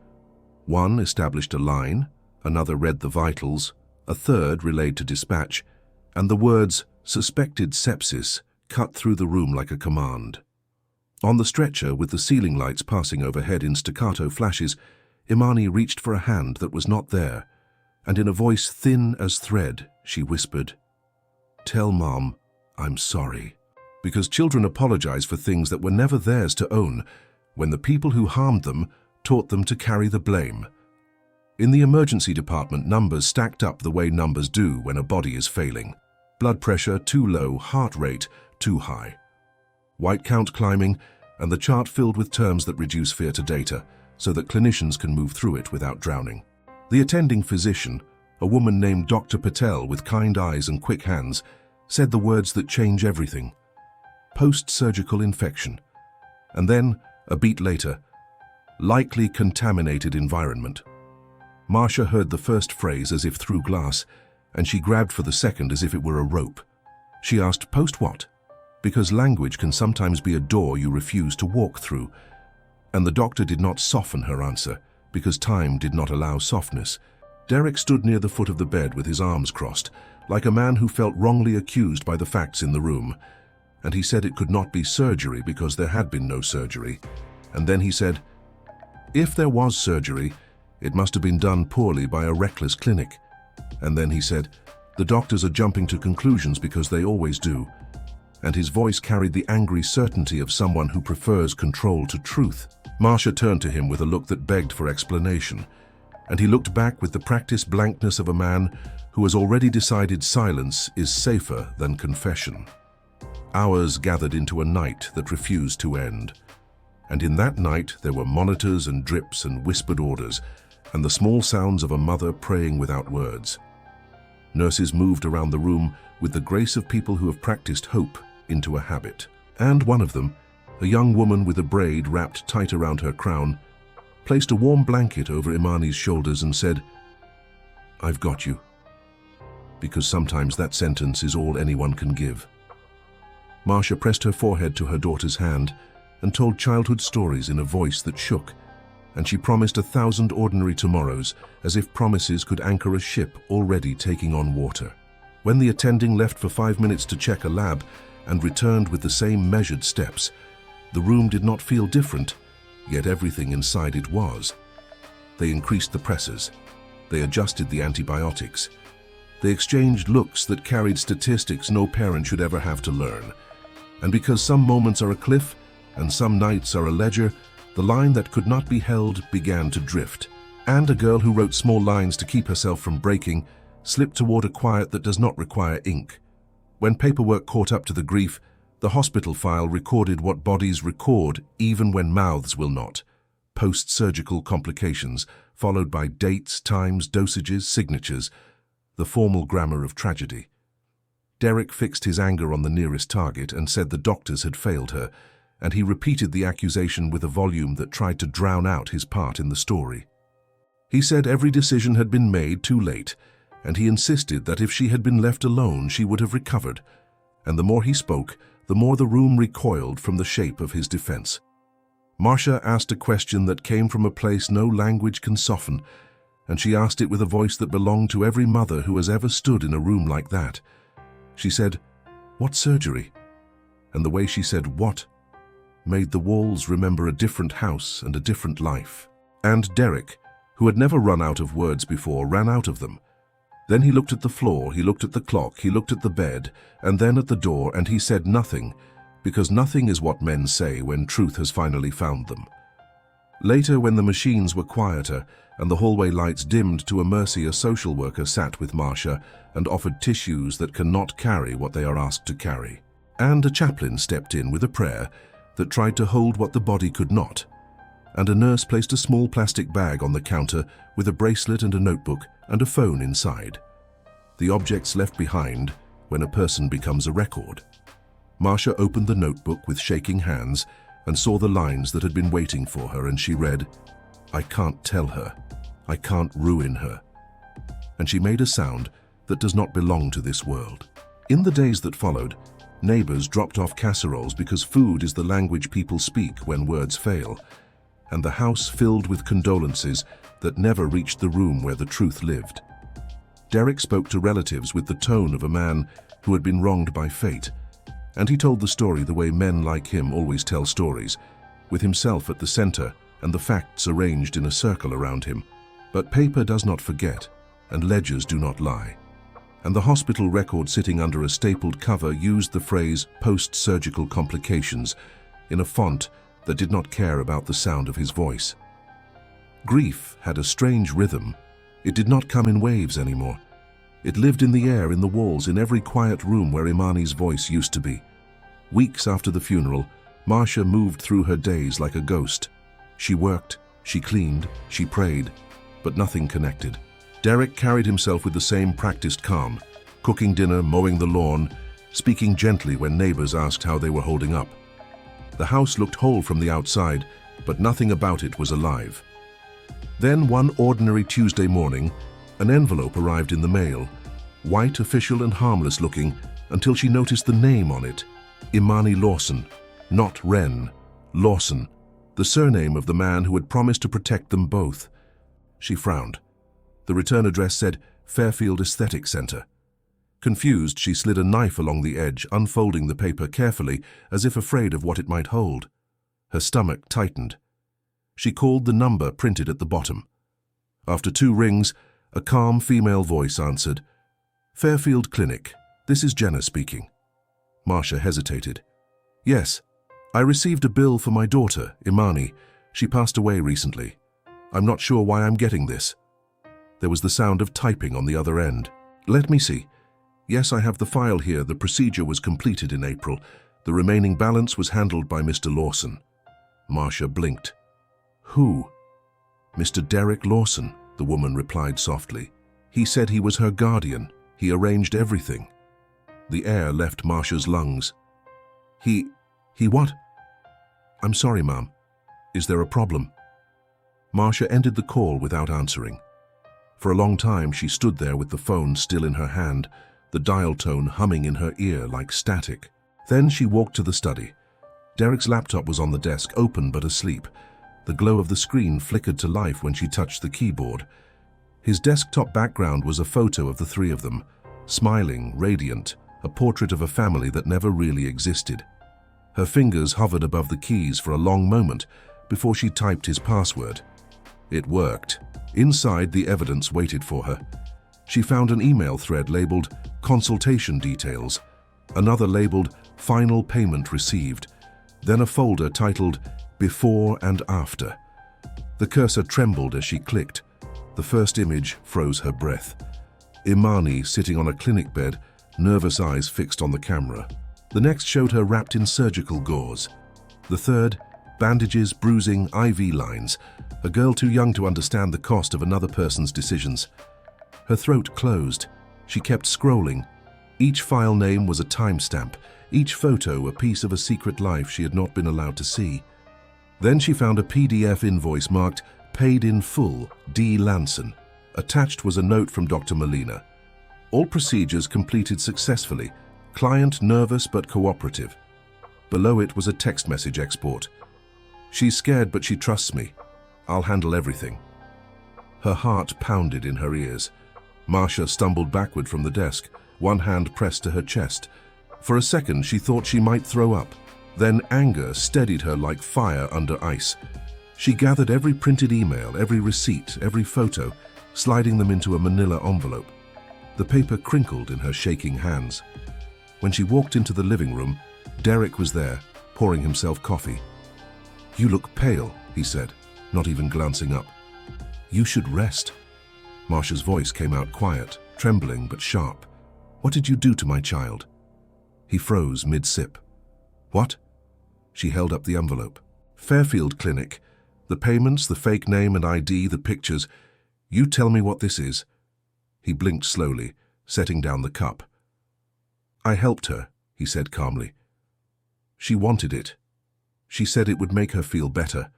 One established a line, another read the vitals, a third relayed to dispatch, and the words "suspected sepsis" cut through the room like a command. On the stretcher, with the ceiling lights passing overhead in staccato flashes, Imani reached for a hand that was not there, and in a voice thin as thread, she whispered, "Tell Mom, I'm sorry." Because children apologize for things that were never theirs to own, when the people who harmed them taught them to carry the blame. In the emergency department, numbers stacked up the way numbers do when a body is failing. Blood pressure too low, heart rate too high. White count climbing, and the chart filled with terms that reduce fear to data, so that clinicians can move through it without drowning. The attending physician, a woman named Dr. Patel with kind eyes and quick hands, said the words that change everything. Post-surgical infection. And then, a beat later, likely contaminated environment. Marcia heard the first phrase as if through glass, and she grabbed for the second as if it were a rope. She asked, "Post what?" Because language can sometimes be a door you refuse to walk through. And the doctor did not soften her answer, because time did not allow softness. Derek stood near the foot of the bed with his arms crossed, like a man who felt wrongly accused by the facts in the room. And he said it could not be surgery because there had been no surgery. And then he said, "If there was surgery, it must have been done poorly by a reckless clinic." And then he said, "The doctors are jumping to conclusions because they always do." and his voice carried the angry certainty of someone who prefers control to truth. Marcia turned to him with a look that begged for explanation, and he looked back with the practiced blankness of a man who has already decided silence is safer than confession. Hours gathered into a night that refused to end. And in that night there were monitors and drips and whispered orders, and the small sounds of a mother praying without words. Nurses moved around the room with the grace of people who have practiced hope into a habit. And one of them, a young woman with a braid wrapped tight around her crown, placed a warm blanket over Imani's shoulders and said, "I've got you." Because sometimes that sentence is all anyone can give. Marcia pressed her forehead to her daughter's hand and told childhood stories in a voice that shook, and she promised 1,000 ordinary tomorrows, as if promises could anchor a ship already taking on water. When the attending left for 5 minutes to check a lab and returned with the same measured steps, the room did not feel different, yet everything inside it was. They increased the pressors. They adjusted the antibiotics. They exchanged looks that carried statistics no parent should ever have to learn. And because some moments are a cliff and some nights are a ledger, the line that could not be held began to drift. And a girl who wrote small lines to keep herself from breaking slipped toward a quiet that does not require ink. When paperwork caught up to the grief, the hospital file recorded what bodies record even when mouths will not. Post-surgical complications, followed by dates, times, dosages, signatures, the formal grammar of tragedy. Derek fixed his anger on the nearest target and said the doctors had failed her, and he repeated the accusation with a volume that tried to drown out his part in the story. He said every decision had been made too late, and he insisted that if she had been left alone, she would have recovered. And the more he spoke, the more the room recoiled from the shape of his defense. Marcia asked a question that came from a place no language can soften, and she asked it with a voice that belonged to every mother who has ever stood in a room like that. She said, "What surgery?" And the way she said "what" made the walls remember a different house and a different life. And Derek, who had never run out of words before, ran out of them. Then he looked at the floor, he looked at the clock, he looked at the bed, and then at the door, and he said nothing, because nothing is what men say when truth has finally found them. Later, when the machines were quieter and the hallway lights dimmed to a mercy, a social worker sat with Marcia and offered tissues that cannot carry what they are asked to carry. And a chaplain stepped in with a prayer that tried to hold what the body could not. And a nurse placed a small plastic bag on the counter with a bracelet and a notebook and a phone inside. The objects left behind when a person becomes a record. Marcia opened the notebook with shaking hands and saw the lines that had been waiting for her, and she read, "I can't tell her. I can't ruin her." And she made a sound that does not belong to this world. In the days that followed, neighbors dropped off casseroles because food is the language people speak when words fail, and the house filled with condolences that never reached the room where the truth lived. Derek spoke to relatives with the tone of a man who had been wronged by fate, and he told the story the way men like him always tell stories, with himself at the center and the facts arranged in a circle around him. But paper does not forget, and ledgers do not lie. And the hospital record sitting under a stapled cover used the phrase post-surgical complications in a font that did not care about the sound of his voice. Grief had a strange rhythm. It did not come in waves anymore. It lived in the air, in the walls, in every quiet room where Imani's voice used to be. Weeks after the funeral, Marcia moved through her days like a ghost. She worked, she cleaned, she prayed, but nothing connected. Derek carried himself with the same practiced calm, cooking dinner, mowing the lawn, speaking gently when neighbors asked how they were holding up. The house looked whole from the outside, but nothing about it was alive. Then one ordinary Tuesday morning, an envelope arrived in the mail, white, official and harmless looking, until she noticed the name on it, Imani Lawson, not Wren, Lawson, the surname of the man who had promised to protect them both. She frowned. The return address said Fairfield Aesthetic Center. Confused, she slid a knife along the edge, unfolding the paper carefully, as if afraid of what it might hold. Her stomach tightened. She called the number printed at the bottom. After 2 rings, a calm female voice answered, "Fairfield Clinic, this is Jenna speaking." Marcia hesitated. Yes, I received a bill for my daughter, Imani. She passed away recently. I'm not sure why I'm getting this. There was the sound of typing on the other end. Let me see. Yes, I have the file here. The procedure was completed in April. The remaining balance was handled by Mr. Lawson. Marcia blinked. Who? Mr. Derek Lawson, the woman replied softly. He said he was her guardian. He arranged everything. The air left Marcia's lungs. He what? I'm sorry, Ma'am. Is there a problem? Marcia ended the call without answering. For a long time she stood there with the phone still in her hand, the dial tone humming in her ear like static. Then she walked to the study. Derek's laptop was on the desk, open but asleep. The glow of the screen flickered to life when she touched the keyboard. His desktop background was a photo of the three of them, smiling, radiant, a portrait of a family that never really existed. Her fingers hovered above the keys for a long moment before she typed his password. It worked. Inside, the evidence waited for her. She found an email thread labeled Consultation Details, another labeled Final Payment Received, then a folder titled Before and After. The cursor trembled as she clicked. The first image froze her breath. Imani sitting on a clinic bed, nervous eyes fixed on the camera. The next showed her wrapped in surgical gauze. The third, bandages, bruising, IV lines, a girl too young to understand the cost of another person's decisions. Her throat closed. She kept scrolling. Each file name was a timestamp, each photo a piece of a secret life she had not been allowed to see. Then she found a PDF invoice marked Paid in Full, D. Lanson. Attached was a note from Dr. Molina. All procedures completed successfully. Client nervous but cooperative. Below it was a text message export. She's scared but she trusts me. I'll handle everything. Her heart pounded in her ears. Marcia stumbled backward from the desk, one hand pressed to her chest. For a second she thought she might throw up. Then anger steadied her like fire under ice. She gathered every printed email, every receipt, every photo, sliding them into a manila envelope. The paper crinkled in her shaking hands. When she walked into the living room, Derek was there, pouring himself coffee. "You look pale," he said, not even glancing up. "You should rest." Marcia's voice came out quiet, trembling but sharp. "What did you do to my child?" He froze mid-sip. "What?" She held up the envelope. "Fairfield Clinic. The payments, the fake name and ID, the pictures. You tell me what this is." He blinked slowly, setting down the cup. "I helped her," he said calmly. "She wanted it. She said it would make her feel better."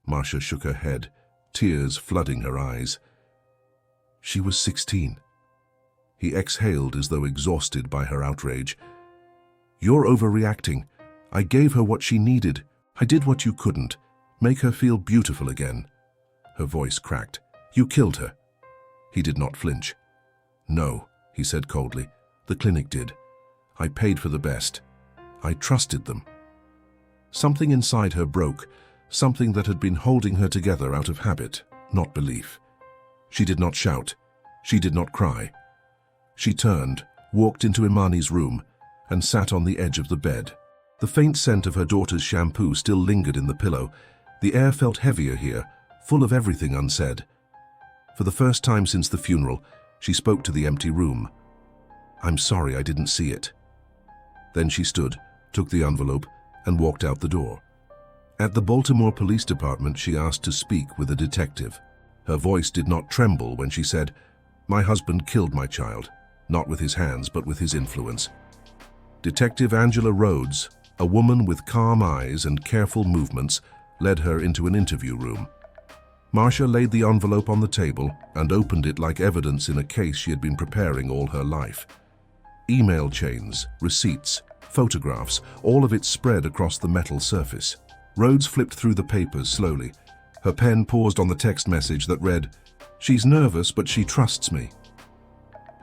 Marcia shook her head, tears flooding her eyes. "She was 16. He exhaled as though exhausted by her outrage. "You're overreacting. I gave her what she needed. I did what you couldn't. Make her feel beautiful again." Her voice cracked. "You killed her." He did not flinch. "No," he said coldly. "The clinic did. I paid for the best. I trusted them." Something inside her broke, something that had been holding her together out of habit, not belief. She did not shout. She did not cry. She turned, walked into Imani's room, and sat on the edge of the bed. The faint scent of her daughter's shampoo still lingered in the pillow. The air felt heavier here, full of everything unsaid. For the first time since the funeral, she spoke to the empty room. "I'm sorry I didn't see it." Then she stood, took the envelope, and walked out the door. At the Baltimore Police Department, she asked to speak with a detective. Her voice did not tremble when she said, "My husband killed my child, not with his hands, but with his influence." Detective Angela Rhodes, a woman with calm eyes and careful movements, led her into an interview room. Marcia laid the envelope on the table and opened it like evidence in a case she had been preparing all her life. Email chains, receipts, photographs, all of it spread across the metal surface. Rhodes flipped through the papers slowly. Her pen paused on the text message that read, "She's nervous, but she trusts me."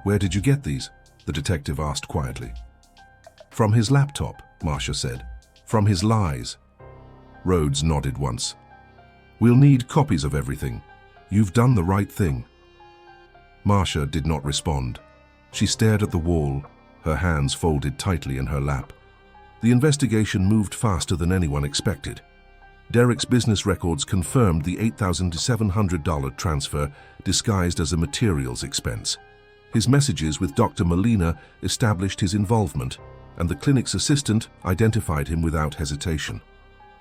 "Where did you get these?" the detective asked quietly. "From his laptop," Marcia said. "From his lies." Rhodes nodded once. "We'll need copies of everything. You've done the right thing." Marcia did not respond. She stared at the wall, her hands folded tightly in her lap. The investigation moved faster than anyone expected. Derek's business records confirmed the $8,700 transfer disguised as a materials expense. His messages with Dr. Molina established his involvement, and the clinic's assistant identified him without hesitation.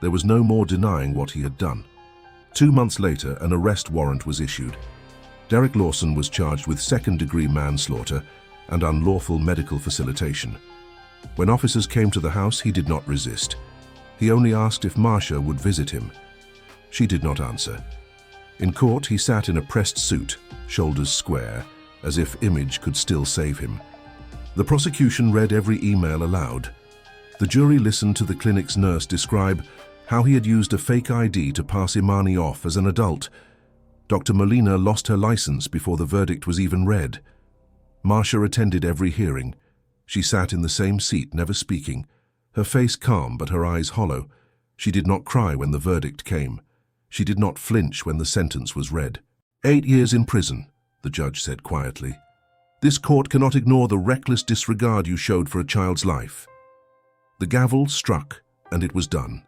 There was no more denying what he had done. 2 months later, an arrest warrant was issued. Derek Lawson was charged with second-degree manslaughter and unlawful medical facilitation. When officers came to the house, he did not resist. He only asked if Marcia would visit him. She did not answer. In court, he sat in a pressed suit, shoulders square, as if image could still save him. The prosecution read every email aloud. The jury listened to the clinic's nurse describe how he had used a fake ID to pass Imani off as an adult. Dr. Molina lost her license before the verdict was even read. Marcia attended every hearing. She sat in the same seat, never speaking, her face calm but her eyes hollow. She did not cry when the verdict came. She did not flinch when the sentence was read. 8 years in prison, the judge said quietly. This court cannot ignore the reckless disregard you showed for a child's life. The gavel struck, and it was done.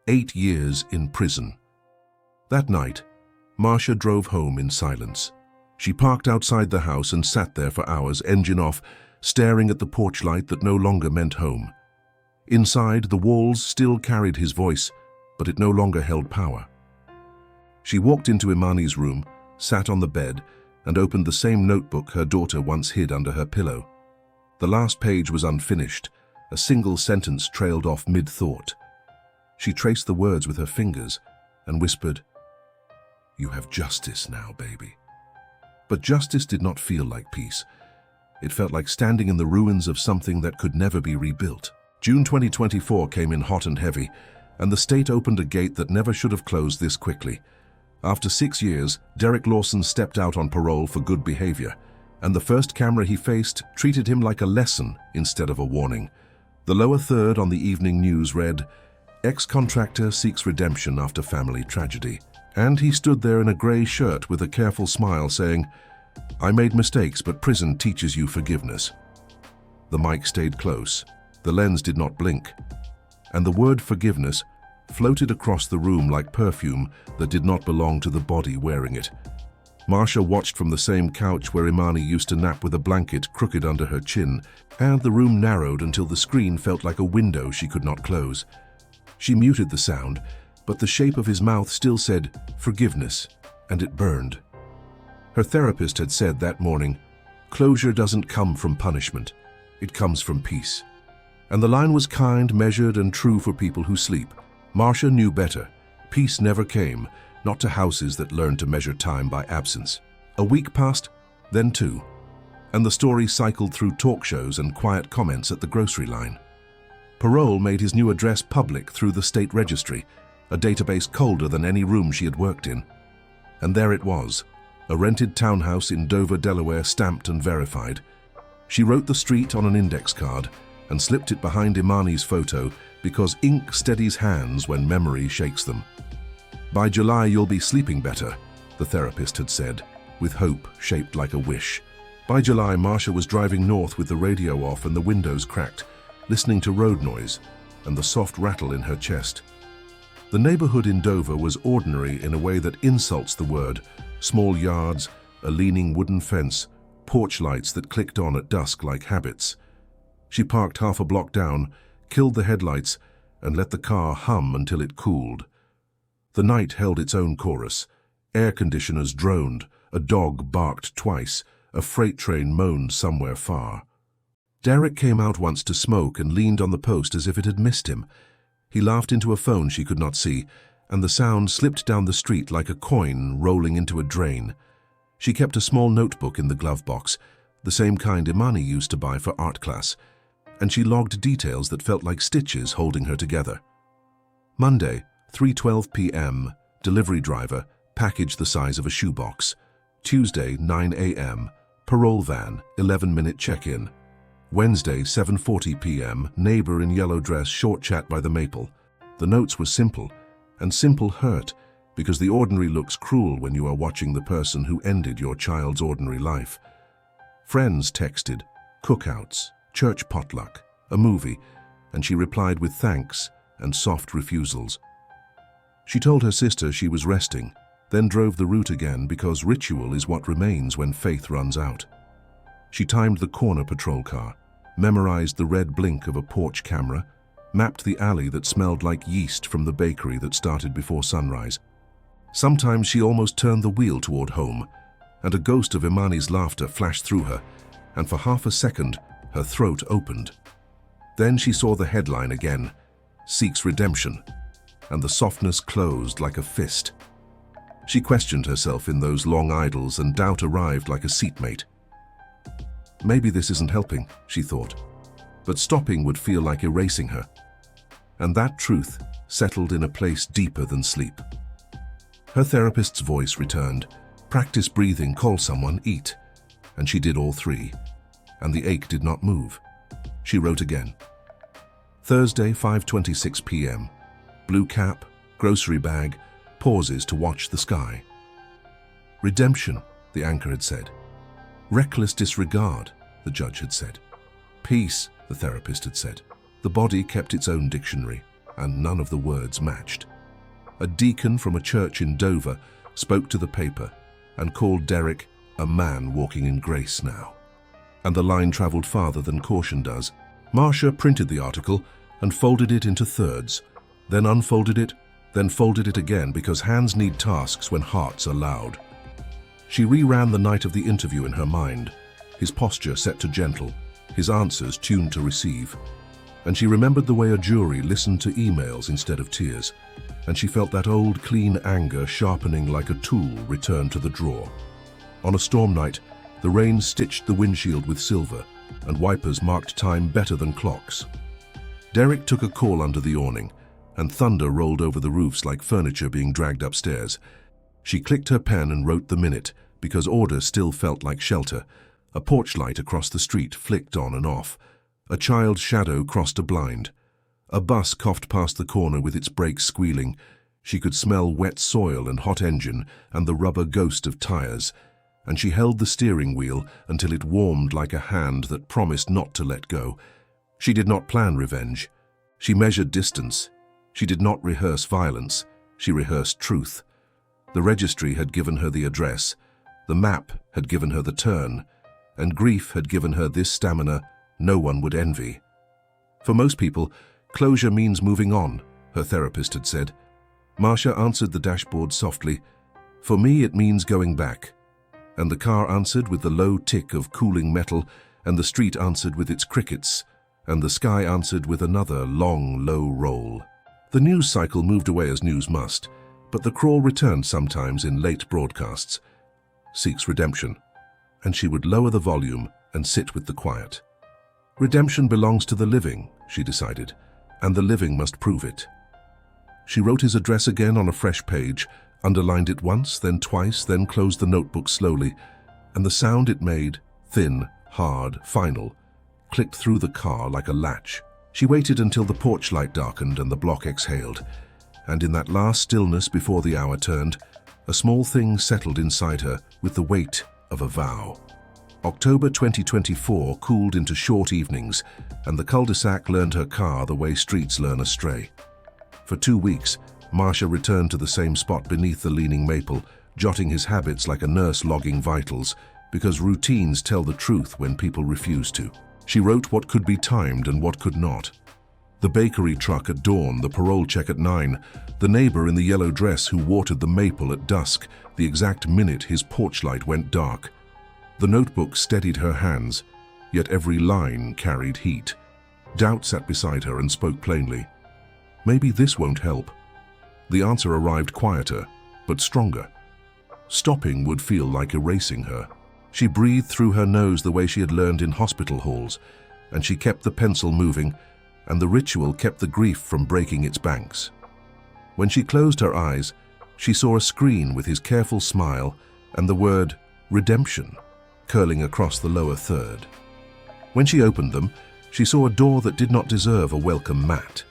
8 years in prison. That night, Marcia drove home in silence. She parked outside the house and sat there for hours, engine off, staring at the porch light that no longer meant home. Inside, the walls still carried his voice, but it no longer held power. She walked into Imani's room, sat on the bed, and opened the same notebook her daughter once hid under her pillow. The last page was unfinished. A single sentence trailed off mid-thought. She traced the words with her fingers and whispered, "You have justice now, baby." But justice did not feel like peace. It felt like standing in the ruins of something that could never be rebuilt. June 2024 came in hot and heavy, and the state opened a gate that never should have closed this quickly. After 6 years, Derek Lawson stepped out on parole for good behavior, and the first camera he faced treated him like a lesson instead of a warning. The lower third on the evening news read, "Ex-contractor seeks redemption after family tragedy." And he stood there in a grey shirt with a careful smile saying, "I made mistakes, but prison teaches you forgiveness." The mic stayed close. The lens did not blink. And the word forgiveness floated across the room like perfume that did not belong to the body wearing it. Marcia watched from the same couch where Imani used to nap with a blanket crooked under her chin, and the room narrowed until the screen felt like a window she could not close. She muted the sound, but the shape of his mouth still said, "Forgiveness," and it burned. Her therapist had said that morning, "Closure doesn't come from punishment, it comes from peace." And the line was kind, measured, and true for people who sleep. Marcia knew better. Peace never came, not to houses that learned to measure time by absence. A week passed, then 2, and the story cycled through talk shows and quiet comments at the grocery line. Parole made his new address public through the state registry, a database colder than any room she had worked in. And there it was, a rented townhouse in Dover, Delaware, stamped and verified. She wrote the street on an index card and slipped it behind Imani's photo because ink steadies hands when memory shakes them. "By July, you'll be sleeping better," the therapist had said, with hope shaped like a wish. By July, Marcia was driving north with the radio off and the windows cracked, listening to road noise and the soft rattle in her chest. The neighborhood in Dover was ordinary in a way that insults the word. Small yards, a leaning wooden fence, porch lights that clicked on at dusk like habits. She parked half a block down, killed the headlights, and let the car hum until it cooled. The night held its own chorus. Air conditioners droned, a dog barked twice, a freight train moaned somewhere far. Derek came out once to smoke and leaned on the post as if it had missed him. He laughed into a phone she could not see, and the sound slipped down the street like a coin rolling into a drain. She kept a small notebook in the glove box, the same kind Imani used to buy for art class, and she logged details that felt like stitches holding her together. Monday, 3:12 p.m., delivery driver, package the size of a shoebox. Tuesday, 9 a.m., parole van, 11-minute check-in. Wednesday, 7:40 p.m., neighbor in yellow dress, short chat by the maple. The notes were simple, and simple hurt, because the ordinary looks cruel when you are watching the person who ended your child's ordinary life. Friends texted, cookouts, church potluck, a movie, and she replied with thanks and soft refusals. She told her sister she was resting, then drove the route again because ritual is what remains when faith runs out. She timed the corner patrol car, memorized the red blink of a porch camera, mapped the alley that smelled like yeast from the bakery that started before sunrise. Sometimes she almost turned the wheel toward home, and a ghost of Imani's laughter flashed through her, and for half a second, her throat opened. Then she saw the headline again, "Seeks Redemption," and the softness closed like a fist. She questioned herself in those long idles, and doubt arrived like a seatmate. Maybe this isn't helping, she thought, but stopping would feel like erasing her. And that truth settled in a place deeper than sleep. Her therapist's voice returned. Practice breathing, call someone, eat. And she did all three, and the ache did not move. She wrote again. Thursday, 5:26 p.m. Blue cap, grocery bag, pauses to watch the sky. Redemption, the anchor had said. Reckless disregard, the judge had said. Peace, the therapist had said. The body kept its own dictionary, and none of the words matched. A deacon from a church in Dover spoke to the paper and called Derek a man walking in grace now. And the line traveled farther than caution does. Marcia printed the article and folded it into thirds, then unfolded it, then folded it again because hands need tasks when hearts are loud. She reran the night of the interview in her mind, his posture set to gentle, his answers tuned to receive. And she remembered the way a jury listened to emails instead of tears, and she felt that old clean anger sharpening like a tool return to the drawer. On a storm night, the rain stitched the windshield with silver, and wipers marked time better than clocks. Derek took a call under the awning, and thunder rolled over the roofs like furniture being dragged upstairs. She clicked her pen and wrote the minute, because order still felt like shelter. A porch light across the street flicked on and off. A child's shadow crossed a blind. A bus coughed past the corner with its brakes squealing. She could smell wet soil and hot engine and the rubber ghost of tires, and she held the steering wheel until it warmed like a hand that promised not to let go. She did not plan revenge. She measured distance. She did not rehearse violence. She rehearsed truth. The registry had given her the address. The map had given her the turn. And grief had given her this stamina no one would envy. For most people, closure means moving on, her therapist had said. Marcia answered the dashboard softly. For me, it means going back. And the car answered with the low tick of cooling metal, and the street answered with its crickets, and the sky answered with another long, low roll. The news cycle moved away as news must, but the crawl returned sometimes in late broadcasts. Seeks redemption. And she would lower the volume and sit with the quiet. Redemption belongs to the living, she decided, and the living must prove it. She wrote his address again on a fresh page, underlined it once, then twice, then closed the notebook slowly, and the sound it made, thin, hard, final, clicked through the car like a latch. She waited until the porch light darkened and the block exhaled, and in that last stillness before the hour turned, a small thing settled inside her with the weight of a vow. October 2024 cooled into short evenings, and the cul-de-sac learned her car the way streets learn a stray. For 2 weeks, Marcia returned to the same spot beneath the leaning maple, jotting his habits like a nurse logging vitals, because routines tell the truth when people refuse to. She wrote what could be timed and what could not. The bakery truck at dawn, the parole check at 9, the neighbor in the yellow dress who watered the maple at dusk, the exact minute his porch light went dark. The notebook steadied her hands, yet every line carried heat. Doubt sat beside her and spoke plainly. Maybe this won't help. The answer arrived quieter, but stronger. Stopping would feel like erasing her. She breathed through her nose the way she had learned in hospital halls, and she kept the pencil moving, and the ritual kept the grief from breaking its banks. When she closed her eyes, she saw a screen with his careful smile and the word redemption curling across the lower third. When she opened them, she saw a door that did not deserve a welcome mat.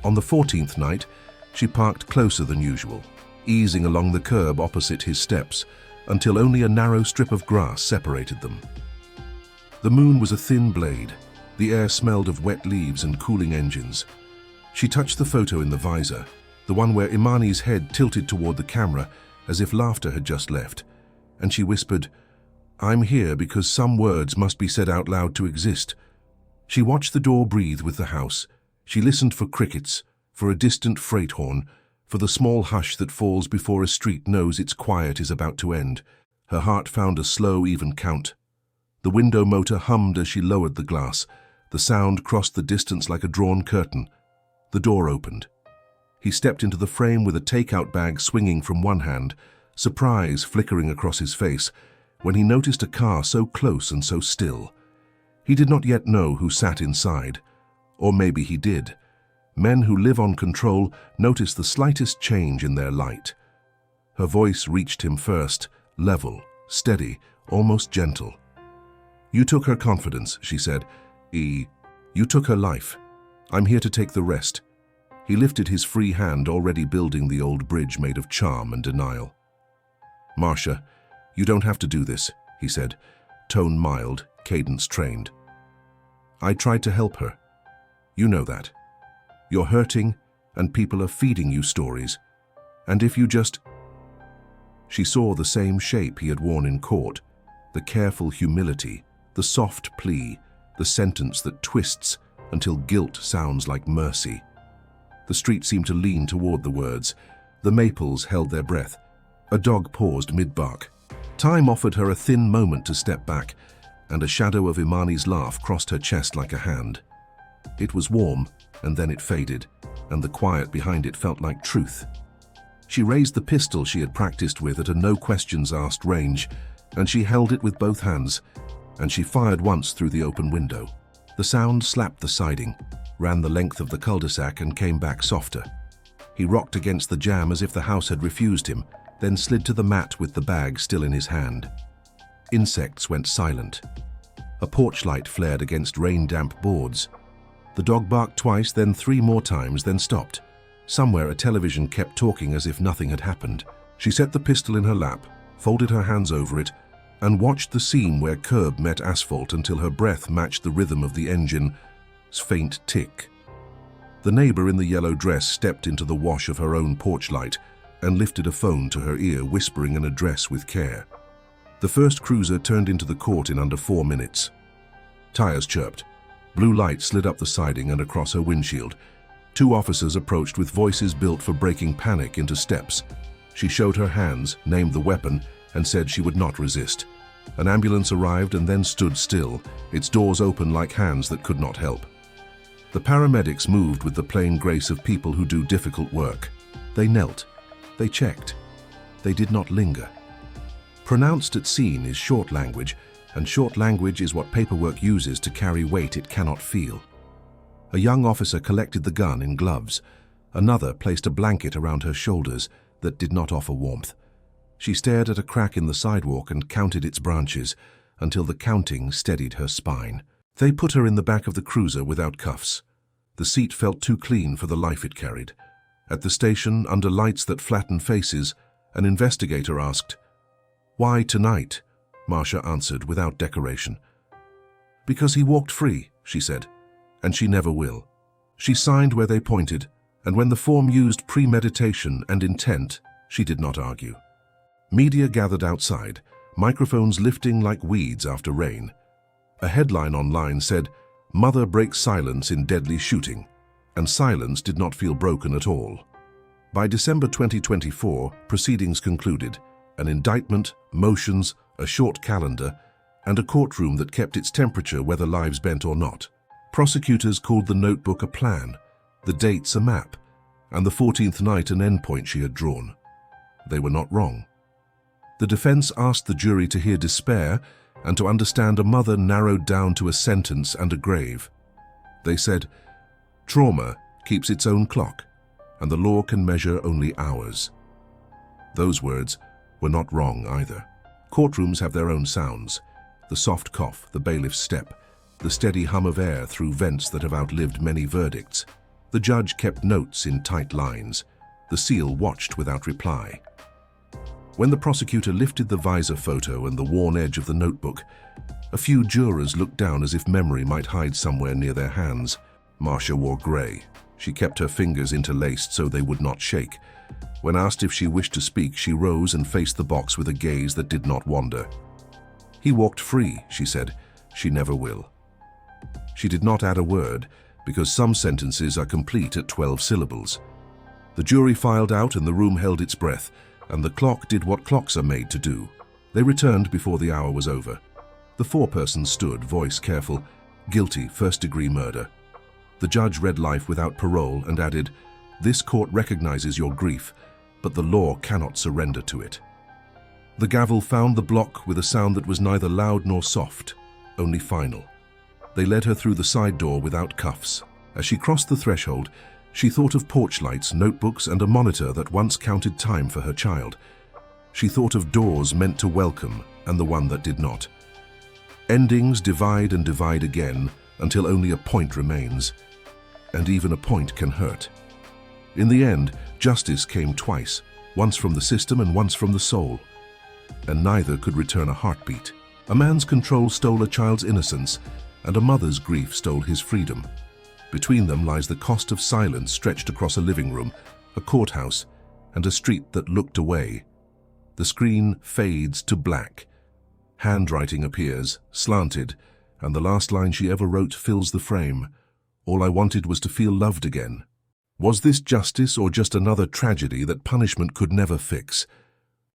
On the 14th night, she parked closer than usual, easing along the curb opposite his steps, until only a narrow strip of grass separated them. The moon was a thin blade. The air smelled of wet leaves and cooling engines. She touched the photo in the visor, the one where Imani's head tilted toward the camera as if laughter had just left, and she whispered, "I'm here because some words must be said out loud to exist." She watched the door breathe with the house. She listened for crickets, for a distant freight horn, for the small hush that falls before a street knows its quiet is about to end. Her heart found a slow, even count. The window motor hummed as she lowered the glass. The sound crossed the distance like a drawn curtain. The door opened. He stepped into the frame with a takeout bag swinging from one hand, surprise flickering across his face, when he noticed a car so close and so still. He did not yet know who sat inside. Or maybe he did. Men who live on control notice the slightest change in their light. Her voice reached him first, level, steady, almost gentle. "You took her confidence," she said. You took her life. I'm here to take the rest." He lifted his free hand, already building the old bridge made of charm and denial. "Marcia, you don't have to do this," he said, tone mild, cadence trained. "I tried to help her. You know that. You're hurting, and people are feeding you stories. And if you just..." She saw the same shape he had worn in court, the careful humility, the soft plea, the sentence that twists until guilt sounds like mercy. The street seemed to lean toward the words. The maples held their breath. A dog paused mid-bark. Time offered her a thin moment to step back, and a shadow of Imani's laugh crossed her chest like a hand. It was warm, and then it faded, and the quiet behind it felt like truth. She raised the pistol she had practiced with at a no-questions-asked range, and she held it with both hands, and she fired once through the open window. The sound slapped the siding, ran the length of the cul-de-sac and came back softer. He rocked against the jam as if the house had refused him, then slid to the mat with the bag still in his hand. Insects went silent. A porch light flared against rain-damp boards. The dog barked twice, then 3 more times, then stopped. Somewhere a television kept talking as if nothing had happened. She set the pistol in her lap, folded her hands over it, and watched the seam where curb met asphalt until her breath matched the rhythm of the engine's faint tick. The neighbor in the yellow dress stepped into the wash of her own porch light and lifted a phone to her ear, whispering an address with care. The first cruiser turned into the court in under 4 minutes. Tires chirped. Blue light slid up the siding and across her windshield. 2 officers approached with voices built for breaking panic into steps. She showed her hands, named the weapon, and said she would not resist. An ambulance arrived and then stood still, its doors open like hands that could not help. The paramedics moved with the plain grace of people who do difficult work. They knelt. They checked. They did not linger. Pronounced at scene is short language, and short language is what paperwork uses to carry weight it cannot feel. A young officer collected the gun in gloves. Another placed a blanket around her shoulders that did not offer warmth. She stared at a crack in the sidewalk and counted its branches until the counting steadied her spine. They put her in the back of the cruiser without cuffs. The seat felt too clean for the life it carried. At the station, under lights that flattened faces, an investigator asked, "Why tonight?" Marcia answered without decoration. "Because he walked free," she said, "and she never will." She signed where they pointed, and when the form used premeditation and intent, she did not argue. Media gathered outside, microphones lifting like weeds after rain. A headline online said, "Mother breaks silence in deadly shooting," and silence did not feel broken at all. By December 2024, proceedings concluded. An indictment, motions, a short calendar, and a courtroom that kept its temperature whether lives bent or not. Prosecutors called the notebook a plan, the dates a map, and the 14th night an endpoint she had drawn. They were not wrong. The defense asked the jury to hear despair and to understand a mother narrowed down to a sentence and a grave. They said, "Trauma keeps its own clock, and the law can measure only hours." Those words were not wrong either. Courtrooms have their own sounds. The soft cough, the bailiff's step, the steady hum of air through vents that have outlived many verdicts. The judge kept notes in tight lines. The seal watched without reply. When the prosecutor lifted the visor photo and the worn edge of the notebook, a few jurors looked down as if memory might hide somewhere near their hands. Marcia wore grey. She kept her fingers interlaced so they would not shake. When asked if she wished to speak, she rose and faced the box with a gaze that did not wander. "He walked free," she said. "She never will." She did not add a word, because some sentences are complete at 12 syllables. The jury filed out and the room held its breath, and the clock did what clocks are made to do. They returned before the hour was over. The foreperson stood, voice careful, "Guilty, first-degree murder." The judge read life without parole and added, "This court recognizes your grief, but the law cannot surrender to it." The gavel found the block with a sound that was neither loud nor soft, only final. They led her through the side door without cuffs. As she crossed the threshold, she thought of porch lights, notebooks, and a monitor that once counted time for her child. She thought of doors meant to welcome and the one that did not. Endings divide and divide again until only a point remains. And even a point can hurt. In the end, justice came twice, once from the system and once from the soul. And neither could return a heartbeat. A man's control stole a child's innocence, and a mother's grief stole his freedom. Between them lies the cost of silence stretched across a living room, a courthouse, and a street that looked away. The screen fades to black. Handwriting appears, slanted, and the last line she ever wrote fills the frame. "All I wanted was to feel loved again." Was this justice or just another tragedy that punishment could never fix?